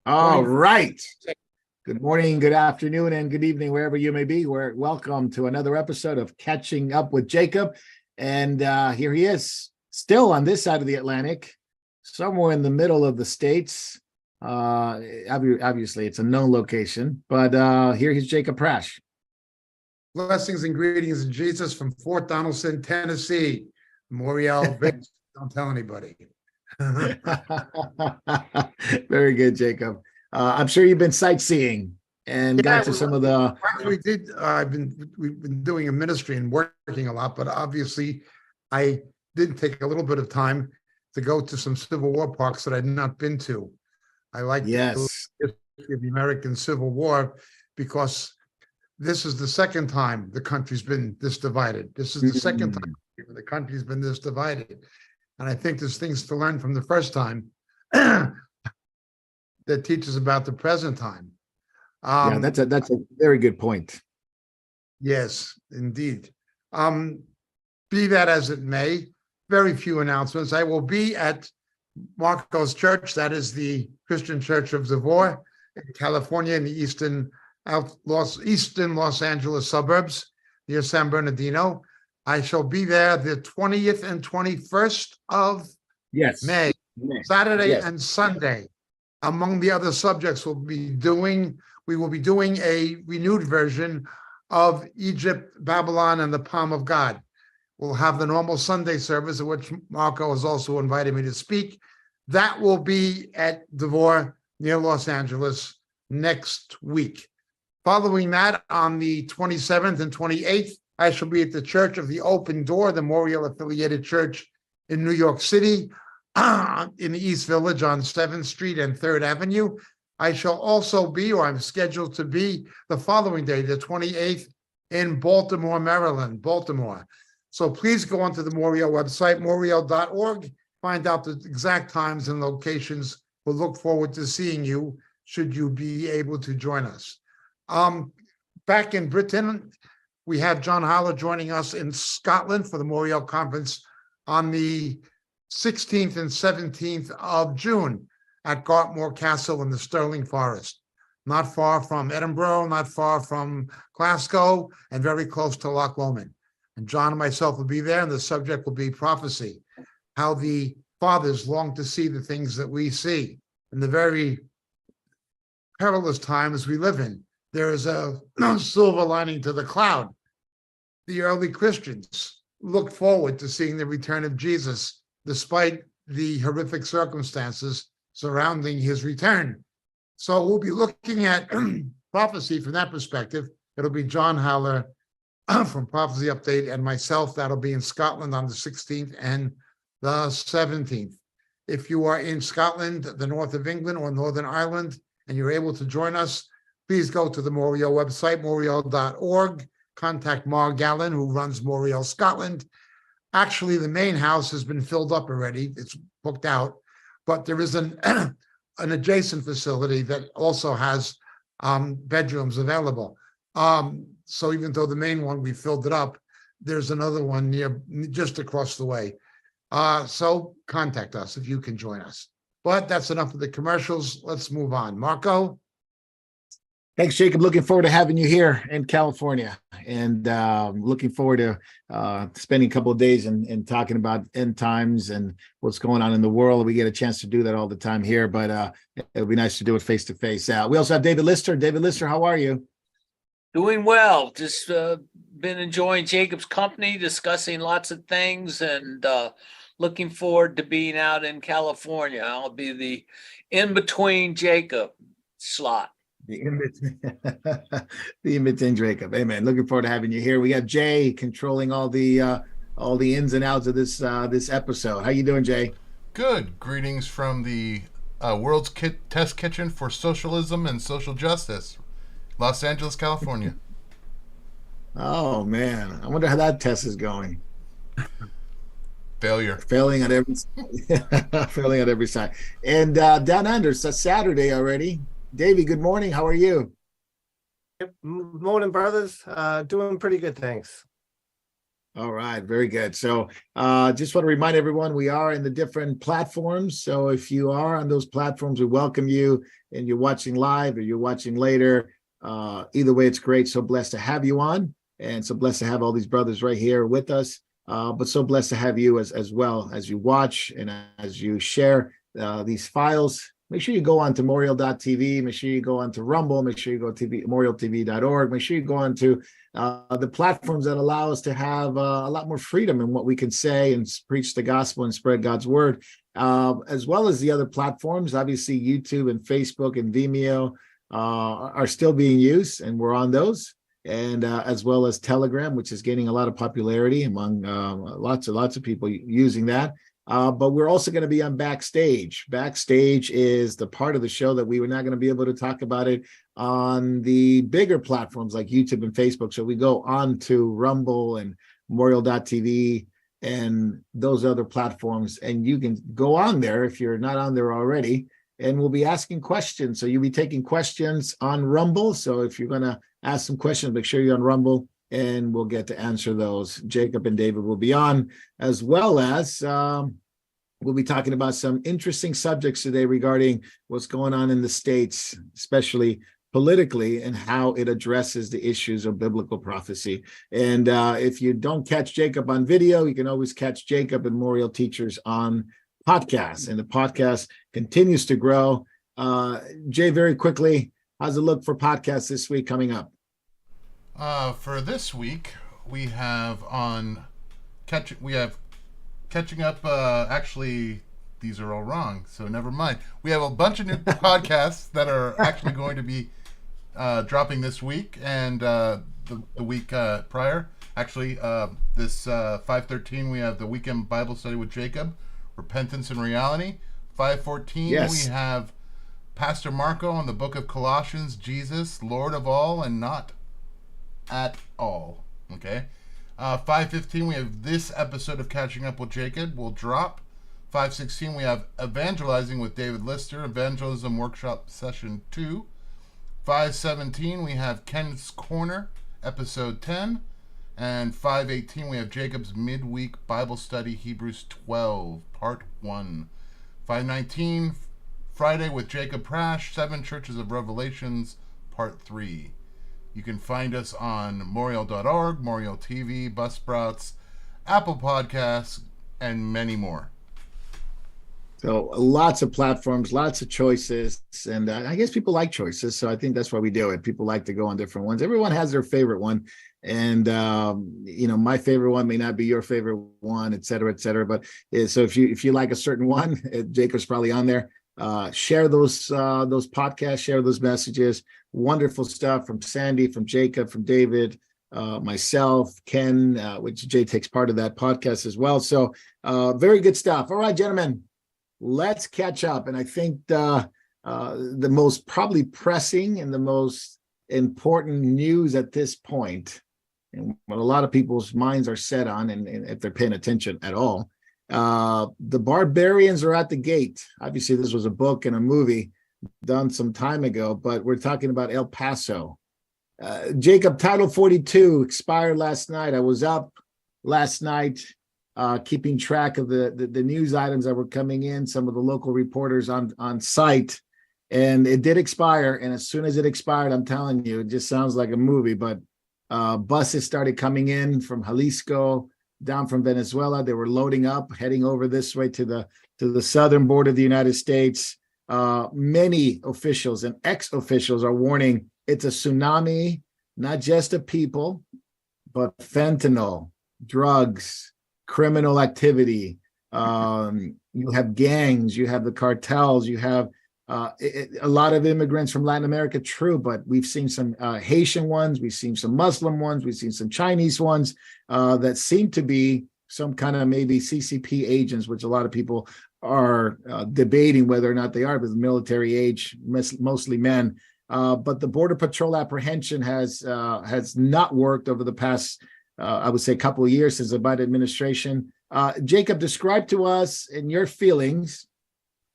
All Morning. right. Good morning, good afternoon, and good evening, wherever you may be. Welcome to another episode of Catching Up with Jacob. And here he is, still on this side of the Atlantic, somewhere in the middle of the States. Obviously, it's a known location, but here he's Jacob Prasch. Blessings and greetings in Jesus from Fort Donaldson, Tennessee. Moriel Vince, don't tell anybody. Very good, Jacob. I'm sure you've been sightseeing and got Yeah, to some of the. we did. We've been doing a ministry and working a lot, but obviously, I did take a little bit of time to go to some Civil War parks that I'd not been to. I like the Yes. history of the American Civil War because this is the second time the country's been this divided. This is the second time the country's been this divided. And I think there's things to learn from the first time that teaches about the present time. Yeah, that's a very good point. Yes, indeed. Be that as it may, very few announcements. I will be at Marco's Church, that is the Christian Church of Devore in California, in the eastern Los Angeles suburbs near San Bernardino. I shall be there the 20th and 21st of May, Saturday and Sunday. Among the other subjects we will be doing a renewed version of Egypt, Babylon, and the Palm of God. We'll have the normal Sunday service, at which Marco has also invited me to speak. That will be at Devore near Los Angeles next week. Following that, on the 27th and 28th, I shall be at the Church of the Open Door, the Moriel affiliated church in New York City, in the East Village on 7th Street and 3rd Avenue. I shall also be, or I'm scheduled to be, the following day, the 28th, in Baltimore, Maryland, Baltimore. So please go onto the Moriel website, moriel.org, find out the exact times and locations. We'll look forward to seeing you, should you be able to join us. Back in Britain, we have John Haller joining us in Scotland for the Moriel Conference on the 16th and 17th of June at Gartmore Castle in the Stirling Forest, not far from Edinburgh, not far from Glasgow, and very close to Loch Lomond. And John and myself will be there, and the subject will be prophecy, how the fathers long to see the things that we see in the very perilous times we live in. There is a silver lining to the cloud. The early Christians looked forward to seeing the return of Jesus, despite the horrific circumstances surrounding his return. So we'll be looking at prophecy from that perspective. It'll be John Haller from Prophecy Update and myself. That'll be in Scotland on the 16th and the 17th. If you are in Scotland, the north of England, or Northern Ireland, and you're able to join us, please go to the Moriel website, moriel.org. Contact Mar Gallen, who runs Moriel Scotland. Actually, the main house has been filled up already. It's booked out, but there is an adjacent facility that also has bedrooms available. So even though the main one, we filled it up, there's another one just across the way. So contact us if you can join us. But that's enough of the commercials. Let's move on. Marco? Thanks, Jacob. Looking forward to having you here in California, and looking forward to spending a couple of days and talking about end times and what's going on in the world. We get a chance to do that all the time here, but it'll be nice to do it face to face. We also have David Lister. David Lister, how are you? Doing well. Just been enjoying Jacob's company, discussing lots of things, and looking forward to being out in California. I'll be the in-between Jacob slot. The in-between Jacob. Amen. Looking forward to having you here. We got Jay controlling all the ins and outs of this episode. How you doing, Jay? Good. Greetings from the World's Test Kitchen for Socialism and Social Justice, Los Angeles, California. Oh man, I wonder how that test is going. Failure. Failing on every failing on every side. And down under, it's a Saturday already. Davey, good morning. How are you? Morning, brothers. Doing pretty good, thanks. All right, very good. So just want to remind everyone we are in the different platforms. So if you are on those platforms, we welcome you, and you're watching live or you're watching later. Either way, it's great. So blessed to have you on, and so blessed to have all these brothers right here with us. But so blessed to have you as well as you watch and as you share these files. Make sure you go on to Memorial.tv. Make sure you go on to Rumble. Make sure you go to memorialtv.org. Make sure you go on to the platforms that allow us to have a lot more freedom in what we can say and preach the gospel and spread God's word, as well as the other platforms. Obviously, YouTube and Facebook and Vimeo are still being used, and we're on those. And as well as Telegram, which is gaining a lot of popularity among lots of people using that. But we're also going to be on Backstage. Backstage is the part of the show that we were not going to be able to talk about it on the bigger platforms like YouTube and Facebook. So we go on to Rumble and Memorial.tv and those other platforms. And you can go on there if you're not on there already. And we'll be asking questions. So you'll be taking questions on Rumble. So if you're going to ask some questions, make sure you're on Rumble, and we'll get to answer those. Jacob and David will be on, as well as we'll be talking about some interesting subjects today regarding what's going on in the States, especially politically, and how it addresses the issues of biblical prophecy. And if you don't catch Jacob on video, you can always catch Jacob and Memorial Teachers on podcasts, and the podcast continues to grow. Jay, very quickly, how's it look for podcasts this week coming up? For this week, we have catching up. Actually, these are all wrong, so never mind. We have a bunch of new podcasts that are actually going to be dropping this week and the week prior. Actually, this 5:13 we have the Weekend Bible Study with Jacob, Repentance and Reality. 5:14 Yes. we have Pastor Marco on the Book of Colossians, Jesus, Lord of all and not at all. Okay. 5:15 we have this episode of Catching Up with Jacob will drop. 5:16 we have Evangelizing with David Lister, Evangelism Workshop Session 2. 5:17 we have Ken's Corner, Episode 10. And 5:18 we have Jacob's Midweek Bible Study, Hebrews 12, Part 1. 5:19 Friday with Jacob Prash, 7 Churches of Revelations, Part 3. You can find us on Memorial.org, Memorial TV, Buzzsprouts, Apple Podcasts, and many more. So lots of platforms, lots of choices. And I guess people like choices. So I think that's why we do it. People like to go on different ones. Everyone has their favorite one. And, my favorite one may not be your favorite one, et cetera, et cetera. But so if you like a certain one, Jacob's probably on there. Share those podcasts, share those messages. Wonderful stuff from Sandy, from Jacob, from David, myself, Ken, which Jay takes part of that podcast as well. So very good stuff. All right, gentlemen, let's catch up. And I think the most probably pressing and the most important news at this point, and what a lot of people's minds are set on, and if they're paying attention at all, the barbarians are at the gate. Obviously, this was a book and a movie done some time ago, but we're talking about El Paso. Jacob, Title 42 expired last night. I was up last night keeping track of the news items that were coming in, some of the local reporters on site, and it did expire. And as soon as it expired, I'm telling you, it just sounds like a movie, but buses started coming in from Jalisco, down from Venezuela. They were loading up, heading over this way to the southern border of the United States. Many officials and ex-officials are warning it's a tsunami, not just of people, but fentanyl, drugs, criminal activity. You have gangs, you have the cartels, you have a lot of immigrants from Latin America, true, but we've seen some Haitian ones, we've seen some Muslim ones, we've seen some Chinese ones that seem to be some kind of maybe CCP agents, which a lot of people are debating whether or not they are, with military age, mostly men. But the Border Patrol apprehension has not worked over the past, I would say, couple of years since the Biden administration. Jacob, describe to us in your feelings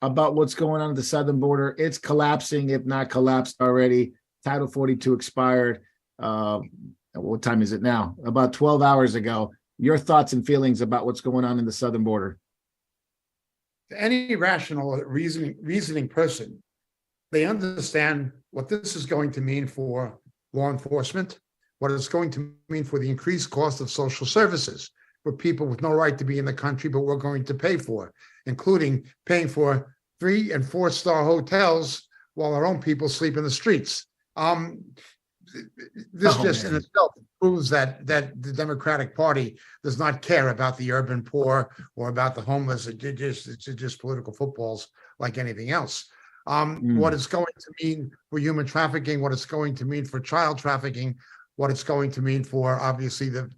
about what's going on at the southern border. It's collapsing, if not collapsed already. Title 42 expired. What time is it now? About 12 hours ago. Your thoughts and feelings about what's going on in the southern border. Any rational reasoning person, they understand what this is going to mean for law enforcement, what it's going to mean for the increased cost of social services for people with no right to be in the country, but we're going to pay for, including paying for 3- and 4-star hotels while our own people sleep in the streets. This in itself proves that the Democratic Party does not care about the urban poor or about the homeless. It's just political footballs like anything else. What it's going to mean for human trafficking, what it's going to mean for child trafficking, what it's going to mean for obviously the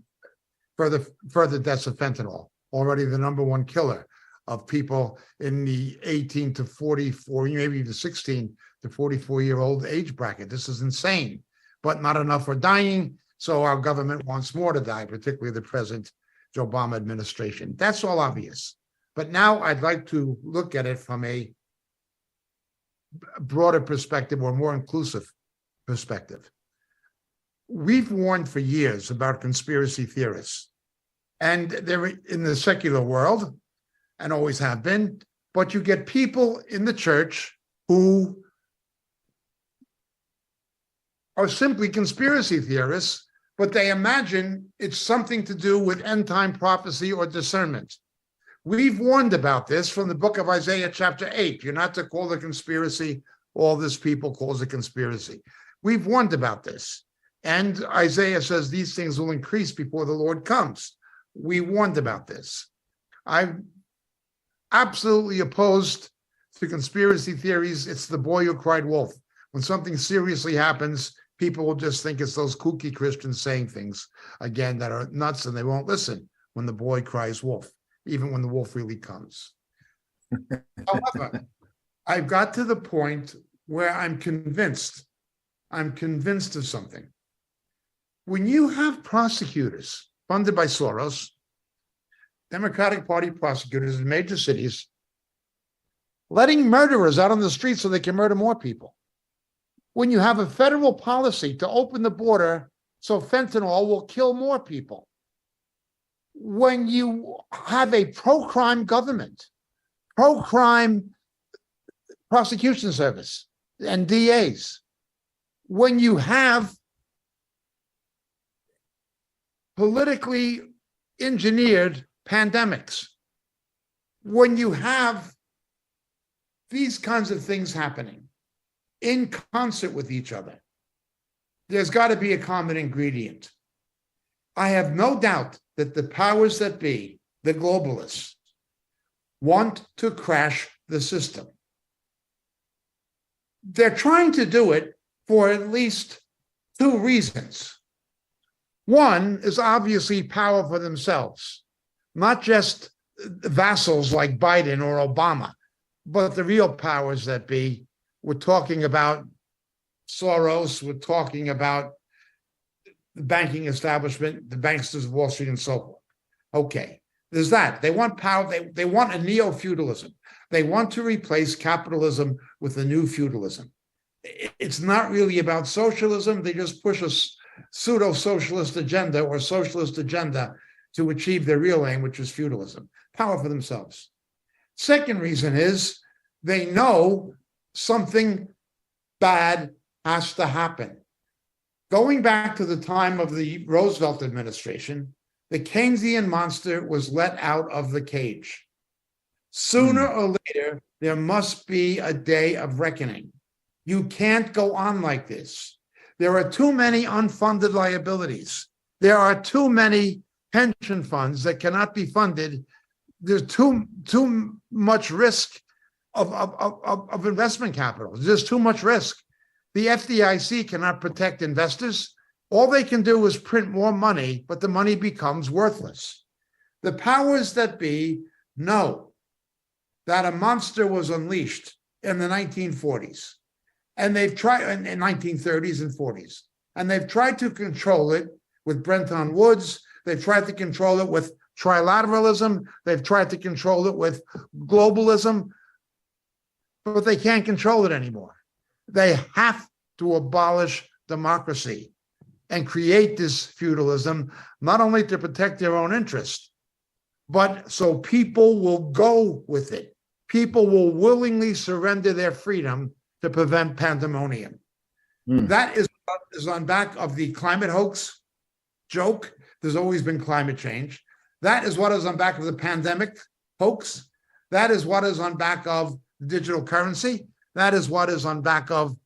further deaths of fentanyl, already the #1 killer of people in the 18 to 44, maybe even 16 to 44-year-old age bracket. This is insane, but not enough are dying. So our government wants more to die, particularly the present Joe Obama administration. That's all obvious. But now I'd like to look at it from a broader perspective or more inclusive perspective. We've warned for years about conspiracy theorists, and they're in the secular world and always have been, but you get people in the church who are simply conspiracy theorists, but they imagine it's something to do with end-time prophecy or discernment. We've warned about this from the book of Isaiah chapter 8. You're not to call it a conspiracy. All this people calls a conspiracy. We've warned about this. And Isaiah says these things will increase before the Lord comes. We warned about this. I'm absolutely opposed to conspiracy theories. It's the boy who cried wolf. When something seriously happens, people will just think it's those kooky Christians saying things, again, that are nuts, and they won't listen when the boy cries wolf, even when the wolf really comes. However, I've got to the point where I'm convinced of something. When you have prosecutors funded by Soros, Democratic Party prosecutors in major cities, letting murderers out on the streets so they can murder more people, when you have a federal policy to open the border so fentanyl will kill more people, when you have a pro-crime government, pro-crime prosecution service and DAs, when you have politically engineered pandemics, when you have these kinds of things happening in concert with each other, there's got to be a common ingredient. I have no doubt that the powers that be, the globalists, want to crash the system. They're trying to do it for at least 2 reasons. One is obviously power for themselves, not just vassals like Biden or Obama, but the real powers that be. We're talking about Soros, we're talking about the banking establishment, the banksters of Wall Street, and so forth. Okay, there's that. They want power, they want a neo-feudalism. They want to replace capitalism with a new feudalism. It's not really about socialism. They just push a pseudo-socialist agenda or socialist agenda to achieve their real aim, which is feudalism, power for themselves. Second reason is they know something bad has to happen. Going back to the time of the Roosevelt administration, the Keynesian monster was let out of the cage. Sooner or later, there must be a day of reckoning. You can't go on like this. There are too many unfunded liabilities. There are too many pension funds that cannot be funded. There's too much risk of investment capital. There's too much risk. The FDIC cannot protect investors. All they can do is print more money, but the money becomes worthless. The powers that be know that a monster was unleashed in the 1940s, and they've tried in 1930s and 40s, and they've tried to control it with Bretton Woods. They've tried to control it with trilateralism. They've tried to control it with globalism, but they can't control it anymore. They have to abolish democracy. and create this feudalism, not only to protect their own interest, but so people will go with it. People will willingly surrender their freedom to prevent pandemonium. That is on back of the climate hoax joke. There's always been climate change. That is what is on back of the pandemic hoax. That is what is on back of digital currency. That is what is on back of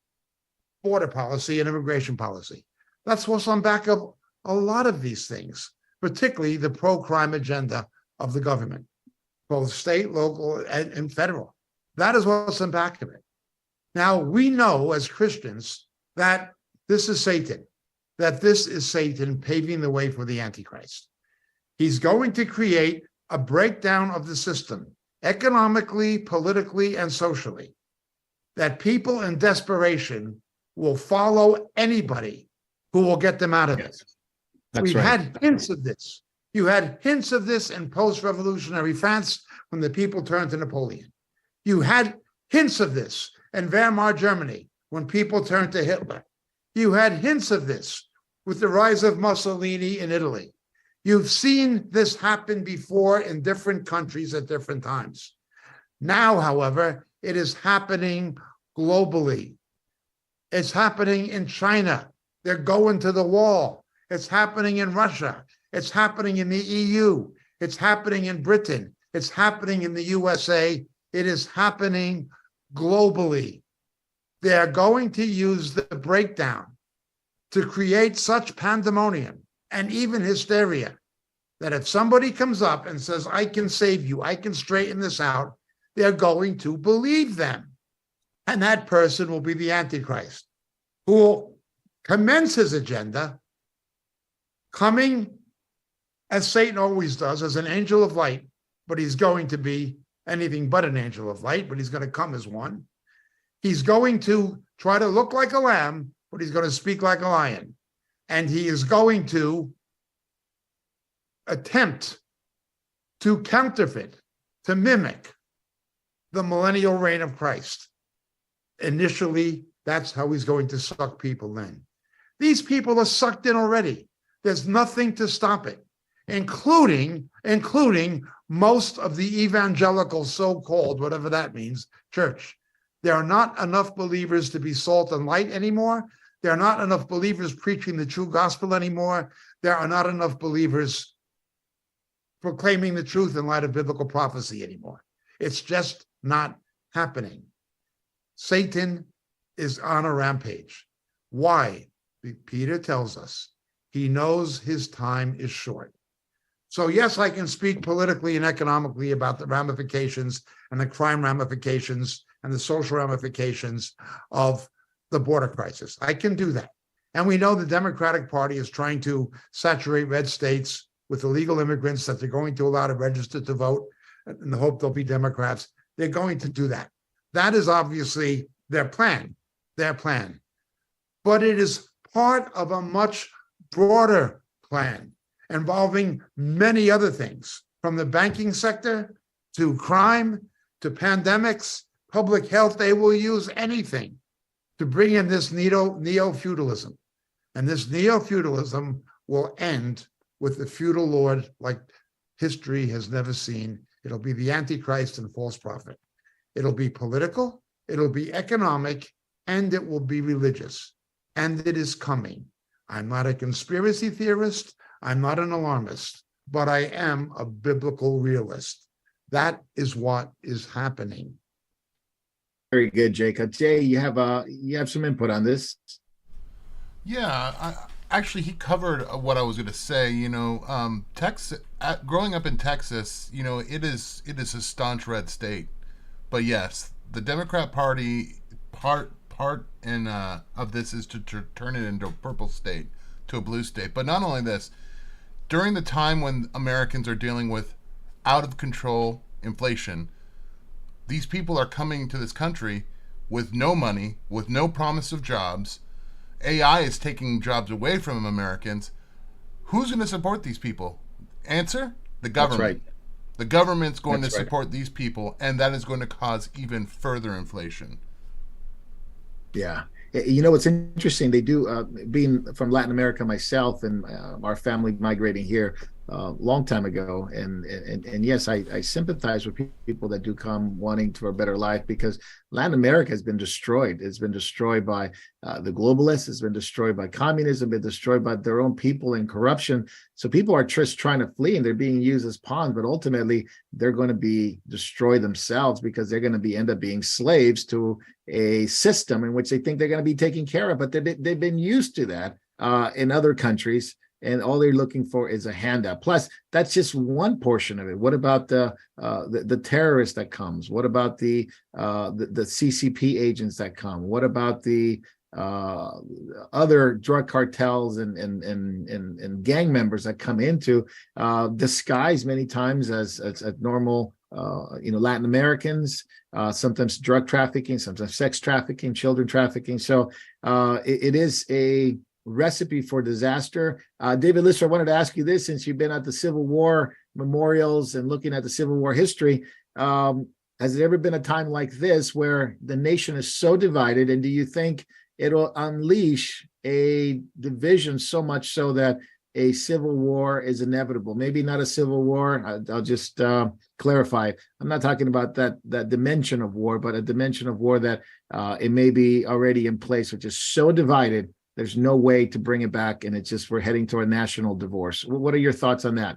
border policy and immigration policy. That's what's on back of a lot of these things, particularly the pro-crime agenda of the government, both state, local, and federal. That is what's on back of it. Now, we know as Christians that this is Satan, that this is Satan paving the way for the Antichrist. He's going to create a breakdown of the system, economically, politically, and socially, that people in desperation will follow anybody who will get them out of it. We've had hints of this. You had hints of this in post-revolutionary France when the people turned to Napoleon. You had hints of this in Weimar Germany when people turned to Hitler. You had hints of this with the rise of Mussolini in Italy. You've seen this happen before in different countries at different times. Now, however, it is happening globally. It's happening in China. They're going to the wall. It's happening in Russia. It's happening in the EU. It's happening in Britain. It's happening in the USA. It is happening globally. They are going to use the breakdown to create such pandemonium and even hysteria that if somebody comes up and says, I can save you, I can straighten this out, they're going to believe them. And that person will be the Antichrist, who will commence his agenda coming, as Satan always does, as an angel of light, but he's going to be anything but an angel of light, but he's going to come as one. He's going to try to look like a lamb, but he's going to speak like a lion. And he is going to attempt to counterfeit, to mimic the millennial reign of Christ. Initially, that's how he's going to suck people in. These people are sucked in already. There's nothing to stop it, including most of the evangelical so-called, whatever that means, church. There are not enough believers to be salt and light anymore. There are not enough believers preaching the true gospel anymore. There are not enough believers proclaiming the truth in light of biblical prophecy anymore. It's just not happening. Satan is on a rampage. Why? Peter tells us he knows his time is short. So yes, I can speak politically and economically about the ramifications and the crime ramifications and the social ramifications of the border crisis. I can do that. And we know the Democratic Party is trying to saturate red states with illegal immigrants that they're going to allow to register to vote in the hope they'll be Democrats. They're going to do that. That is obviously their plan. But it is part of a much broader plan involving many other things, from the banking sector to crime to pandemics, public health. They will use anything to bring in this neo-feudalism. And this neo-feudalism will end with the feudal lord like history has never seen. It'll be the Antichrist and false prophet. It'll be political, it'll be economic, and it will be religious. And it is coming. I'm not a conspiracy theorist. I'm not an alarmist, but I am a biblical realist. That is what is happening. Very good, Jacob. Jay, you have some input on this. Yeah, actually, he covered what I was going to say. You know, Texas. Growing up in Texas, you know, it is a staunch red state. But yes, the Democrat Party part of this is to turn it into a purple state, to a blue state. But not only this, during the time when Americans are dealing with out of control inflation, these people are coming to this country with no money, with no promise of jobs. AI is taking jobs away from Americans. Who's going to support these people? Answer: the government. That's right. The government's going to support these people, and that is going to cause even further inflation. Yeah. It's interesting. They do, being from Latin America myself, and our family migrating here a long time ago. And yes, I sympathize with people that do come wanting for a better life, because Latin America has been destroyed. It's been destroyed by the globalists. It's been destroyed by communism, been destroyed by their own people and corruption. So people are just trying to flee, and they're being used as pawns, but ultimately they're going to be destroyed themselves, because they're going to end up being slaves to a system in which they think they're going to be taken care of. But they've been used to that in other countries, and all they're looking for is a handout. Plus, that's just one portion of it. What about the terrorist that comes? What about the CCP agents that come? What about the other drug cartels and gang members that come into, disguised many times as normal Latin Americans, sometimes drug trafficking, sometimes sex trafficking, children trafficking. So it is a recipe for disaster. David Lister, I wanted to ask you this, since you've been at the Civil War memorials and looking at the Civil War history. Has there ever been a time like this where the nation is so divided, and do you think it'll unleash a division so much so that a civil war is inevitable? Maybe not a civil war. I'll just clarify. I'm not talking about that dimension of war, but a dimension of war that it may be already in place, which is so divided, there's no way to bring it back, and it's just we're heading toward a national divorce. What are your thoughts on that?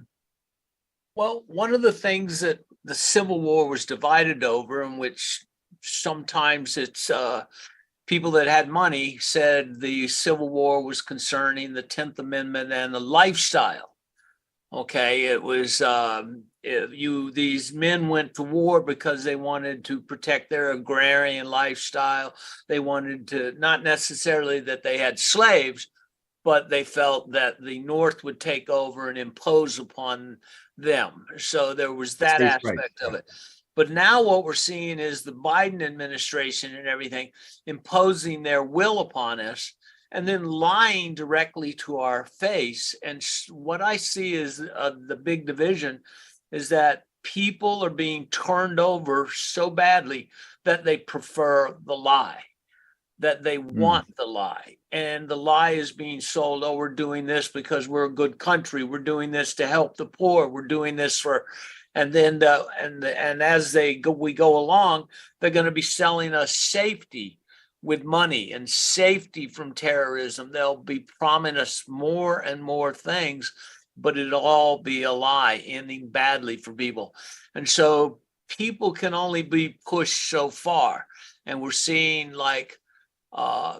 Well, one of the things that the Civil War was divided over, in which sometimes it's people that had money said the Civil War was concerning the 10th Amendment and the lifestyle. Okay, it was these men went to war because they wanted to protect their agrarian lifestyle. They wanted to, not necessarily that they had slaves, but they felt that the North would take over and impose upon them. So there was that aspect of it. But now what we're seeing is the Biden administration and everything imposing their will upon us, and then lying directly to our face. And what I see is the big division is that people are being turned over so badly that they prefer the lie, that they want the lie. And the lie is being sold, oh, we're doing this because we're a good country. We're doing this to help the poor. We're doing this for, and then and as we go along, they're going to be selling us safety with money and safety from terrorism. They'll be promising us more and more things, but it'll all be a lie, ending badly for people. And so people can only be pushed so far. And we're seeing like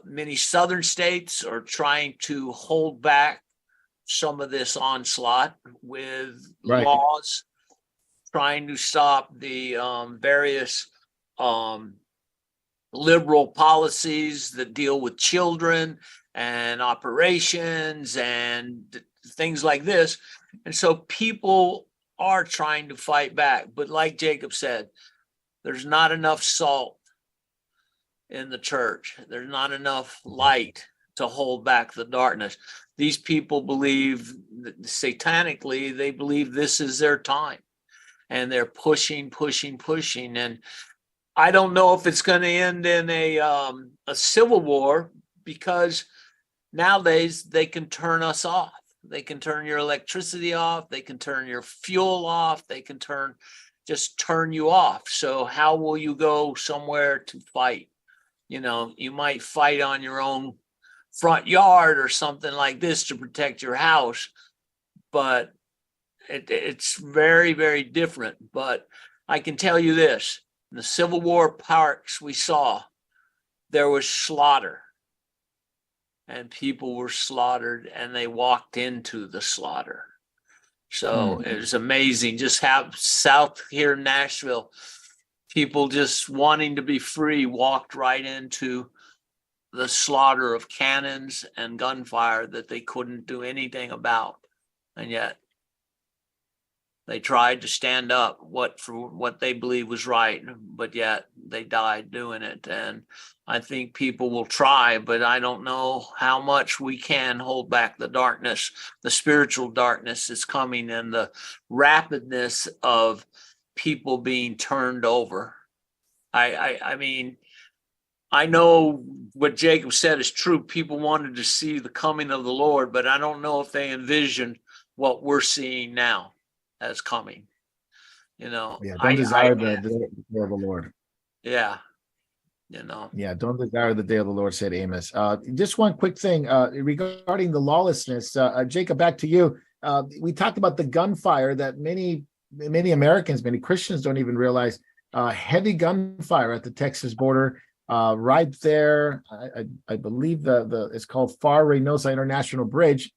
many southern states are trying to hold back some of this onslaught with laws, trying to stop the various liberal policies that deal with children and operations and things like this. And so people are trying to fight back. But like Jacob said, there's not enough salt in the church. There's not enough light to hold back the darkness. These people believe, satanically, they believe this is their time. And they're pushing. And I don't know if it's going to end in a civil war, because nowadays they can turn us off. They can turn your electricity off. They can turn your fuel off. They can just turn you off. So how will you go somewhere to fight? You might fight on your own front yard or something like this to protect your house, but it's very, very different. But I can tell you this. In the Civil War parks we saw, there was slaughter, and people were slaughtered, and they walked into the slaughter. So it was amazing. Just have south here in Nashville, people just wanting to be free walked right into the slaughter of cannons and gunfire that they couldn't do anything about. And yet they tried to stand up for what they believe was right, but yet they died doing it. And I think people will try, but I don't know how much we can hold back the darkness, the spiritual darkness that's coming, and the rapidness of people being turned over. I mean, I know what Jacob said is true. People wanted to see the coming of the Lord, but I don't know if they envisioned what we're seeing now as coming. You know, Yeah, don't desire the day of the Lord. yeah, you know. Yeah, don't desire the day of the Lord, said Amos. Just one quick thing regarding the lawlessness. Jacob, back to you. We talked about the gunfire that many Americans, many Christians don't even realize. Heavy gunfire at the Texas border, right there. I believe it's called Far Reynosa International Bridge,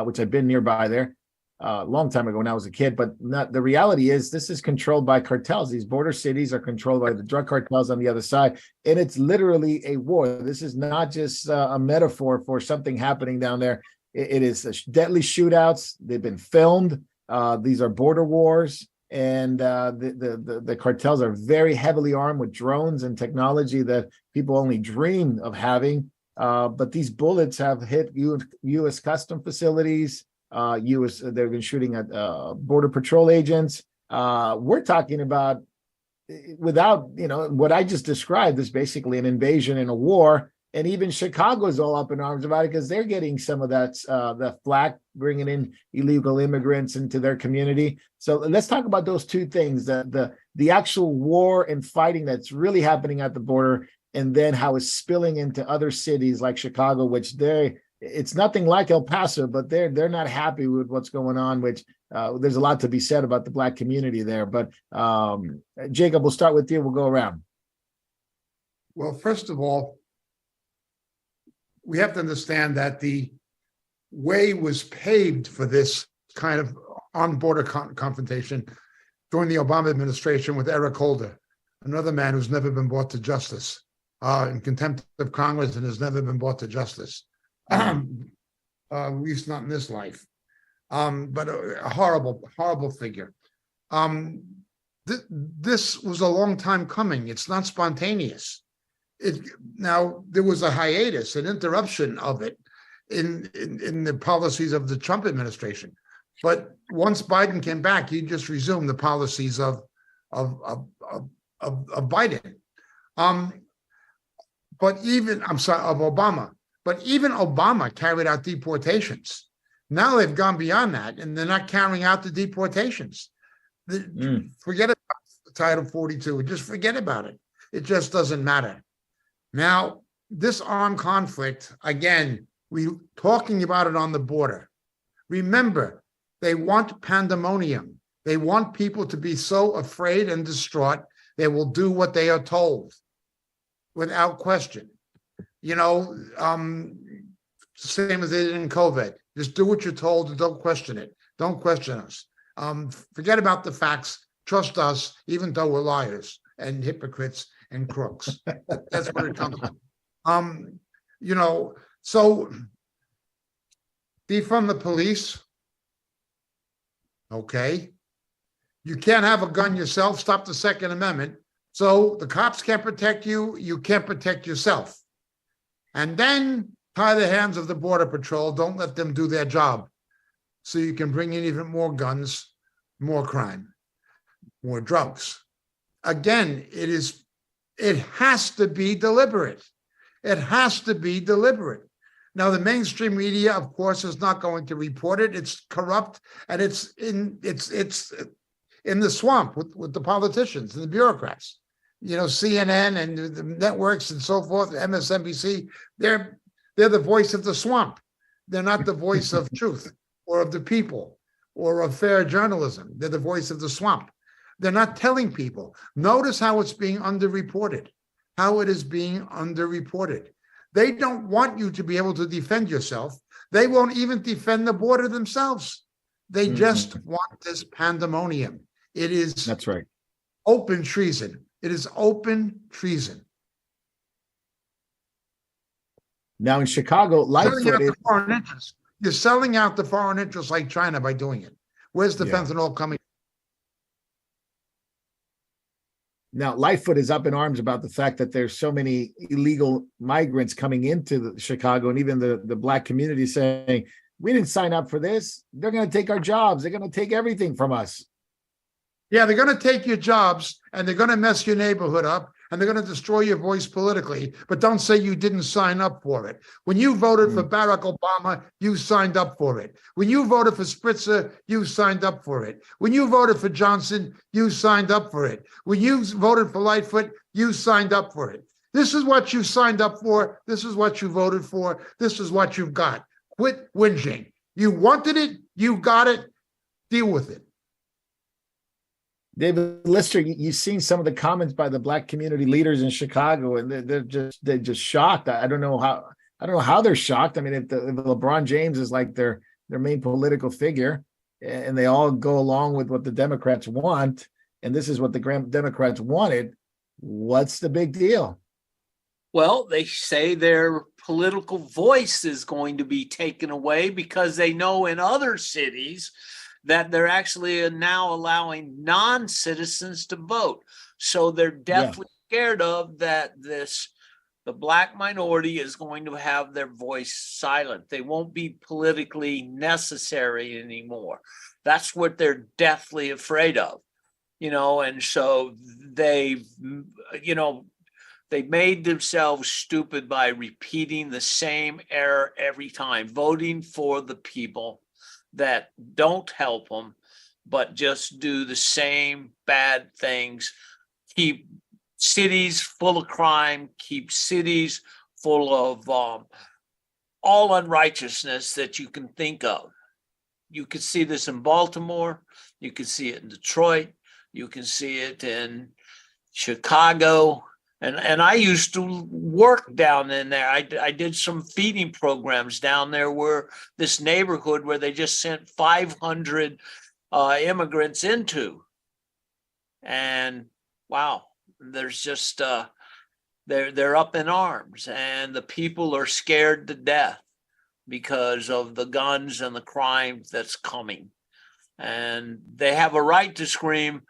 which I've been nearby there a long time ago when I was a kid. But the reality is this is controlled by cartels. These border cities are controlled by the drug cartels on the other side, and it's literally a war. This is not just a metaphor for something happening down there. It is deadly shootouts. They've been filmed. These are border wars. And the cartels are very heavily armed with drones and technology that people only dream of having. But these bullets have hit U.S. custom facilities. They've been shooting at border patrol agents. We're talking about, without, what I just described is basically an invasion and a war. And even Chicago is all up in arms about it because they're getting some of that flack, bringing in illegal immigrants into their community. So let's talk about those two things: the actual war and fighting that's really happening at the border, and then how it's spilling into other cities like Chicago, which it's nothing like El Paso, but they're not happy with what's going on. Which there's a lot to be said about the Black community there. But Jacob, we'll start with you. We'll go around. Well, first of all, we have to understand that the way was paved for this kind of on-border confrontation during the Obama administration with Eric Holder, another man who's never been brought to justice, in contempt of Congress, and has never been brought to justice, at least not in this life. But a horrible, horrible figure. This was a long time coming. It's not spontaneous. Now there was a hiatus, an interruption of it in the policies of the Trump administration, but once Biden came back, he just resumed the policies of Biden. But even of Obama. But even Obama carried out deportations. Now they've gone beyond that, and they're not carrying out the deportations. Forget about Title 42. Just forget about it. It just doesn't matter. Now, this armed conflict, again, we talking about it on the border. Remember, they want pandemonium. They want people to be so afraid and distraught, they will do what they are told without question. Same as they did in COVID. Just do what you're told and don't question it. Don't question us. Forget about the facts. Trust us, even though we're liars and hypocrites and crooks. That's what it comes to. So defund the police. Okay. You can't have a gun yourself. Stop the Second Amendment. So the cops can't protect you. You can't protect yourself. And then tie the hands of the Border Patrol. Don't let them do their job. So you can bring in even more guns, more crime, more drugs. Again, it has to be deliberate. It has to be deliberate. Now, the mainstream media, of course, is not going to report it. It's corrupt, and it's in the swamp with the politicians and the bureaucrats. CNN and the networks and so forth, MSNBC, they're the voice of the swamp. They're not the voice of truth or of the people or of fair journalism. They're the voice of the swamp. They're not telling people. Notice how it's being underreported, how it is being underreported. They don't want you to be able to defend yourself. They won't even defend the border themselves. They just want this pandemonium. It is That's right. Open treason. It is open treason. Now in Chicago, Lightfoot is foreign interests. You're selling out the foreign interests like China by doing it. Where's the fentanyl coming? Now, Lightfoot is up in arms about the fact that there's so many illegal migrants coming into Chicago, and even the Black community saying, we didn't sign up for this. They're going to take our jobs. They're going to take everything from us. Yeah, they're going to take your jobs, and they're going to mess your neighborhood up, and they're going to destroy your voice politically, but don't say you didn't sign up for it. When you voted for Barack Obama, you signed up for it. When you voted for Spritzer, you signed up for it. When you voted for Johnson, you signed up for it. When you voted for Lightfoot, you signed up for it. This is what you signed up for. This is what you voted for. This is what you've got. Quit whinging. You wanted it. You got it. Deal with it. David Lister, you've seen some of the comments by the Black community leaders in Chicago, and they're just shocked. I don't know how they're shocked. I mean, if LeBron James is like their main political figure, and they all go along with what the Democrats want, and this is what the Democrats wanted, what's the big deal? Well, they say their political voice is going to be taken away because they know in other cities that they're actually now allowing non-citizens to vote. So they're definitely scared of that the Black minority is going to have their voice silent. They won't be politically necessary anymore. That's what they're deathly afraid of, and so they've made themselves stupid by repeating the same error every time, voting for the people that don't help them, but just do the same bad things, keep cities full of crime, keep cities full of all unrighteousness that you can think of. You could see this in Baltimore, you can see it in Detroit, you can see it in Chicago, and I used to work down in there. I did some feeding programs down there where this neighborhood where they just sent 500 immigrants into. And wow, there's just, they're up in arms, and the people are scared to death because of the guns and the crime that's coming. And they have a right to scream,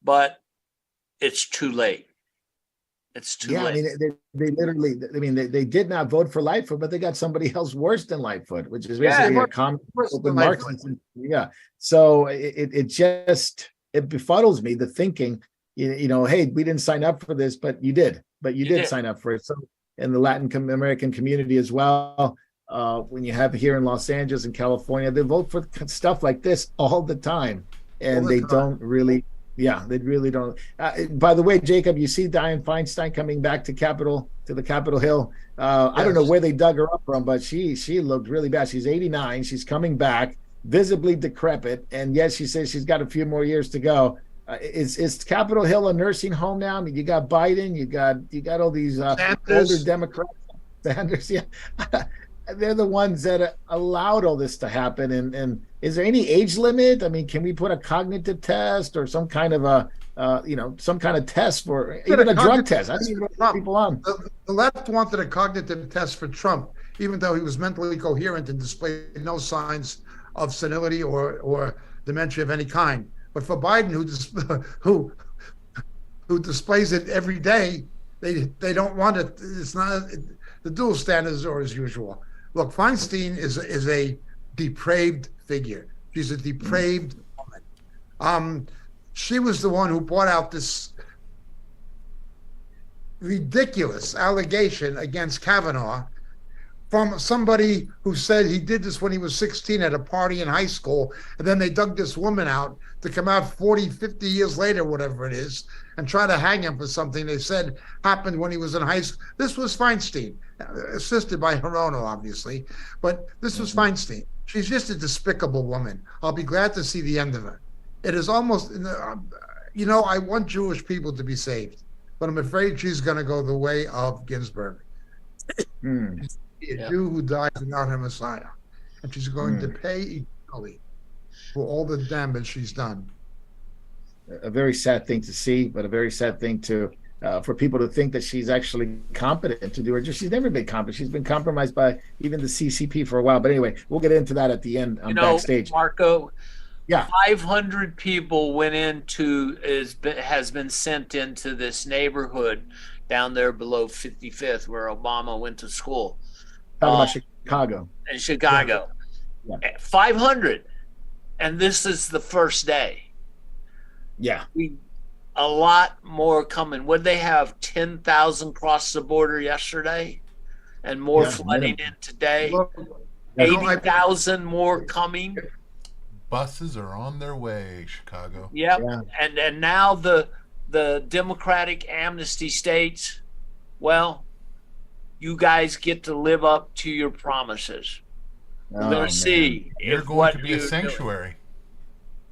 but it's too late. It's too late. I mean, they literally, they did not vote for Lightfoot, but they got somebody else worse than Lightfoot, which is basically a common open Marxism. Yeah. So it befuddles me, the thinking, hey, we didn't sign up for this, but you did sign up for it. So in the Latin American community as well, when you have here in Los Angeles and California, they vote for stuff like this all the time, and they don't really. Yeah, they really don't. By the way, Jacob, you see Dianne Feinstein coming back to the Capitol Hill. Yes. I don't know where they dug her up from, but she looked really bad. She's 89. She's coming back, visibly decrepit, and yet she says she's got a few more years to go. Is Capitol Hill a nursing home now? I mean, you got Biden, you got all these older Democrats, Sanders. Yeah, they're the ones that allowed all this to happen. And is there any age limit? I mean, can we put a cognitive test or some kind of some kind of test for even a drug test? I don't even know people on. The left wanted a cognitive test for Trump, even though he was mentally coherent and displayed no signs of senility or dementia of any kind. But for Biden, who displays it every day, they don't want it. It's not the dual standards are as usual. Look, Feinstein is a depraved figure. She's a depraved woman. She was the one who brought out this ridiculous allegation against Kavanaugh from somebody who said he did this when he was 16 at a party in high school, and then they dug this woman out to come out 40, 50 years later, whatever it is, and try to hang him for something they said happened when he was in high school. This was Feinstein, assisted by Hirono, obviously, but this was Feinstein. She's just a despicable woman. I'll be glad to see the end of her. It is almost, I want Jewish people to be saved, but I'm afraid she's going to go the way of Ginsburg. A Jew who dies without her Messiah, and she's going to pay eternally for all the damage she's done. A very sad thing to see, but a very sad thing to for people to think that she's actually competent to do it. She's never been competent. She's been compromised by even the CCP for a while. But anyway, we'll get into that at the end backstage. Marco, yeah, 500 people has been sent into this neighborhood down there below 55th, where Obama went to school. Talking about Chicago. In Chicago. Yeah. 500. And this is the first day. Yeah. a lot more coming. Would they have 10,000 cross the border yesterday, and more Yeah, flooding minimum. in today? Well, you know, 80,000 more coming. Buses are on their way, Chicago. Yep. Yeah. And now the Democratic amnesty states, well, you guys get to live up to your promises. We're Oh, gonna man. see You're if going what to be a you're doing- sanctuary.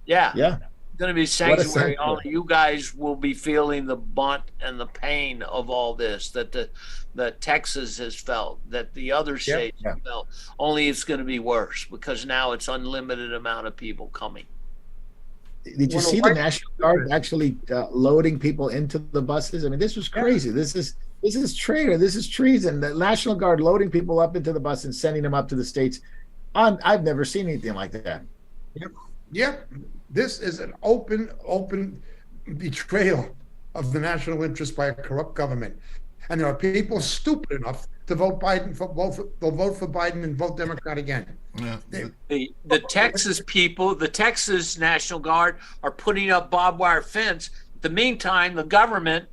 Yeah, Yeah. gonna be What a sanctuary. All sanctuary. you guys will be feeling the brunt and the pain of all this that Texas has felt, that the other states Yeah. have felt. Only it's gonna be worse because now it's unlimited amount of people coming. Did you When a see the white- National Guard actually loading people into the buses? I mean, this was crazy. This is traitor. This is treason. The National Guard loading people up into the bus and sending them up to the states. I've never seen anything like that. Yep, this is an open betrayal of the national interest by a corrupt government. And there are people stupid enough to vote Biden they'll vote for Biden and vote Democrat again. Yeah. The Texas people, the Texas National Guard are putting up barbed wire fence. In the meantime, the government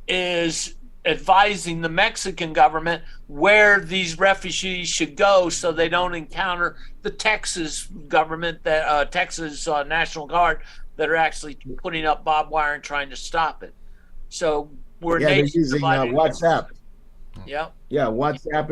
is advising the Mexican government where these refugees should go so they don't encounter the Texas government, that Texas National Guard, that are actually putting up barbed wire and trying to stop it. So we're Yeah, they're nation using divided. WhatsApp. Yeah. Yeah, WhatsApp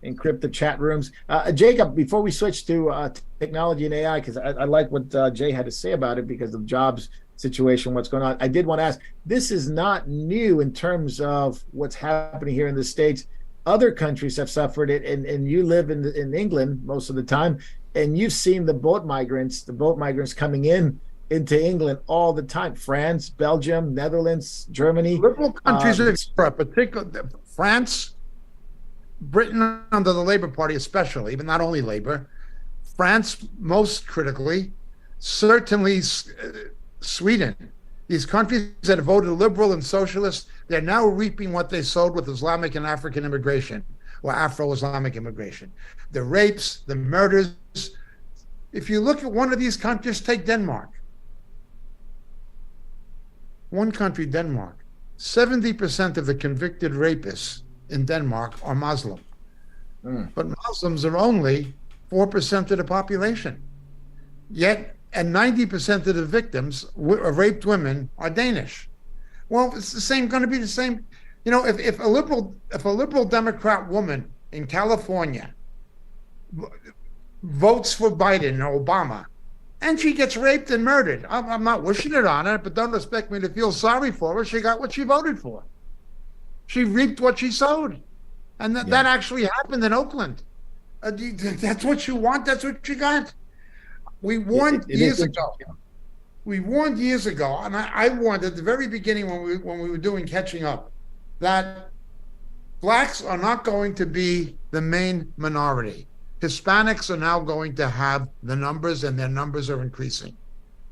encrypted chat rooms. Jacob, before we switch to technology and AI, because I like what Jay had to say about it because of the jobs situation, what's going on. I did want to ask, this is not new in terms of what's happening here in the States. Other countries have suffered it, and you live in England most of the time, and you've seen the boat migrants coming into England all the time. France, Belgium, Netherlands, Germany. Liberal countries of Europe, particularly France, Britain under the Labour Party especially, but not only Labour, France most critically, certainly Sweden. These countries that have voted liberal and socialist, they're now reaping what they sowed with Islamic and African immigration, or Afro-Islamic immigration. The rapes, the murders. If you look at one of these countries, take Denmark. One country, Denmark. 70% of the convicted rapists in Denmark are Muslim. But Muslims are only 4% of the population. Yet, and 90% of the victims of raped women are Danish. Well, it's the same, going to be the same. You know, if a liberal Democrat woman in California votes for Biden or Obama, and she gets raped and murdered, I'm not wishing it on her, but don't expect me to feel sorry for her. She got what she voted for. She reaped what she sowed. And that actually happened in Oakland. That's what you want. That's what you got. We warned years ago. We warned years ago, and I warned at the very beginning when we were doing Catching Up, that blacks are not going to be the main minority. Hispanics are now going to have the numbers, and their numbers are increasing.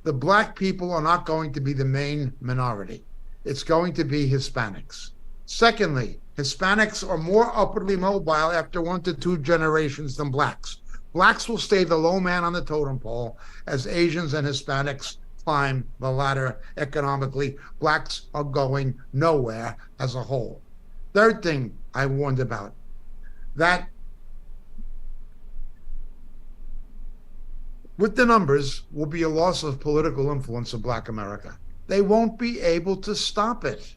The black people are not going to be the main minority. It's going to be Hispanics. Secondly, Hispanics are more upwardly mobile after 1 to 2 generations than blacks. Blacks will stay the low man on the totem pole as Asians and Hispanics climb the ladder economically. Blacks are going nowhere as a whole. Third thing I warned about, that with the numbers will be a loss of political influence of Black America. They won't be able to stop it.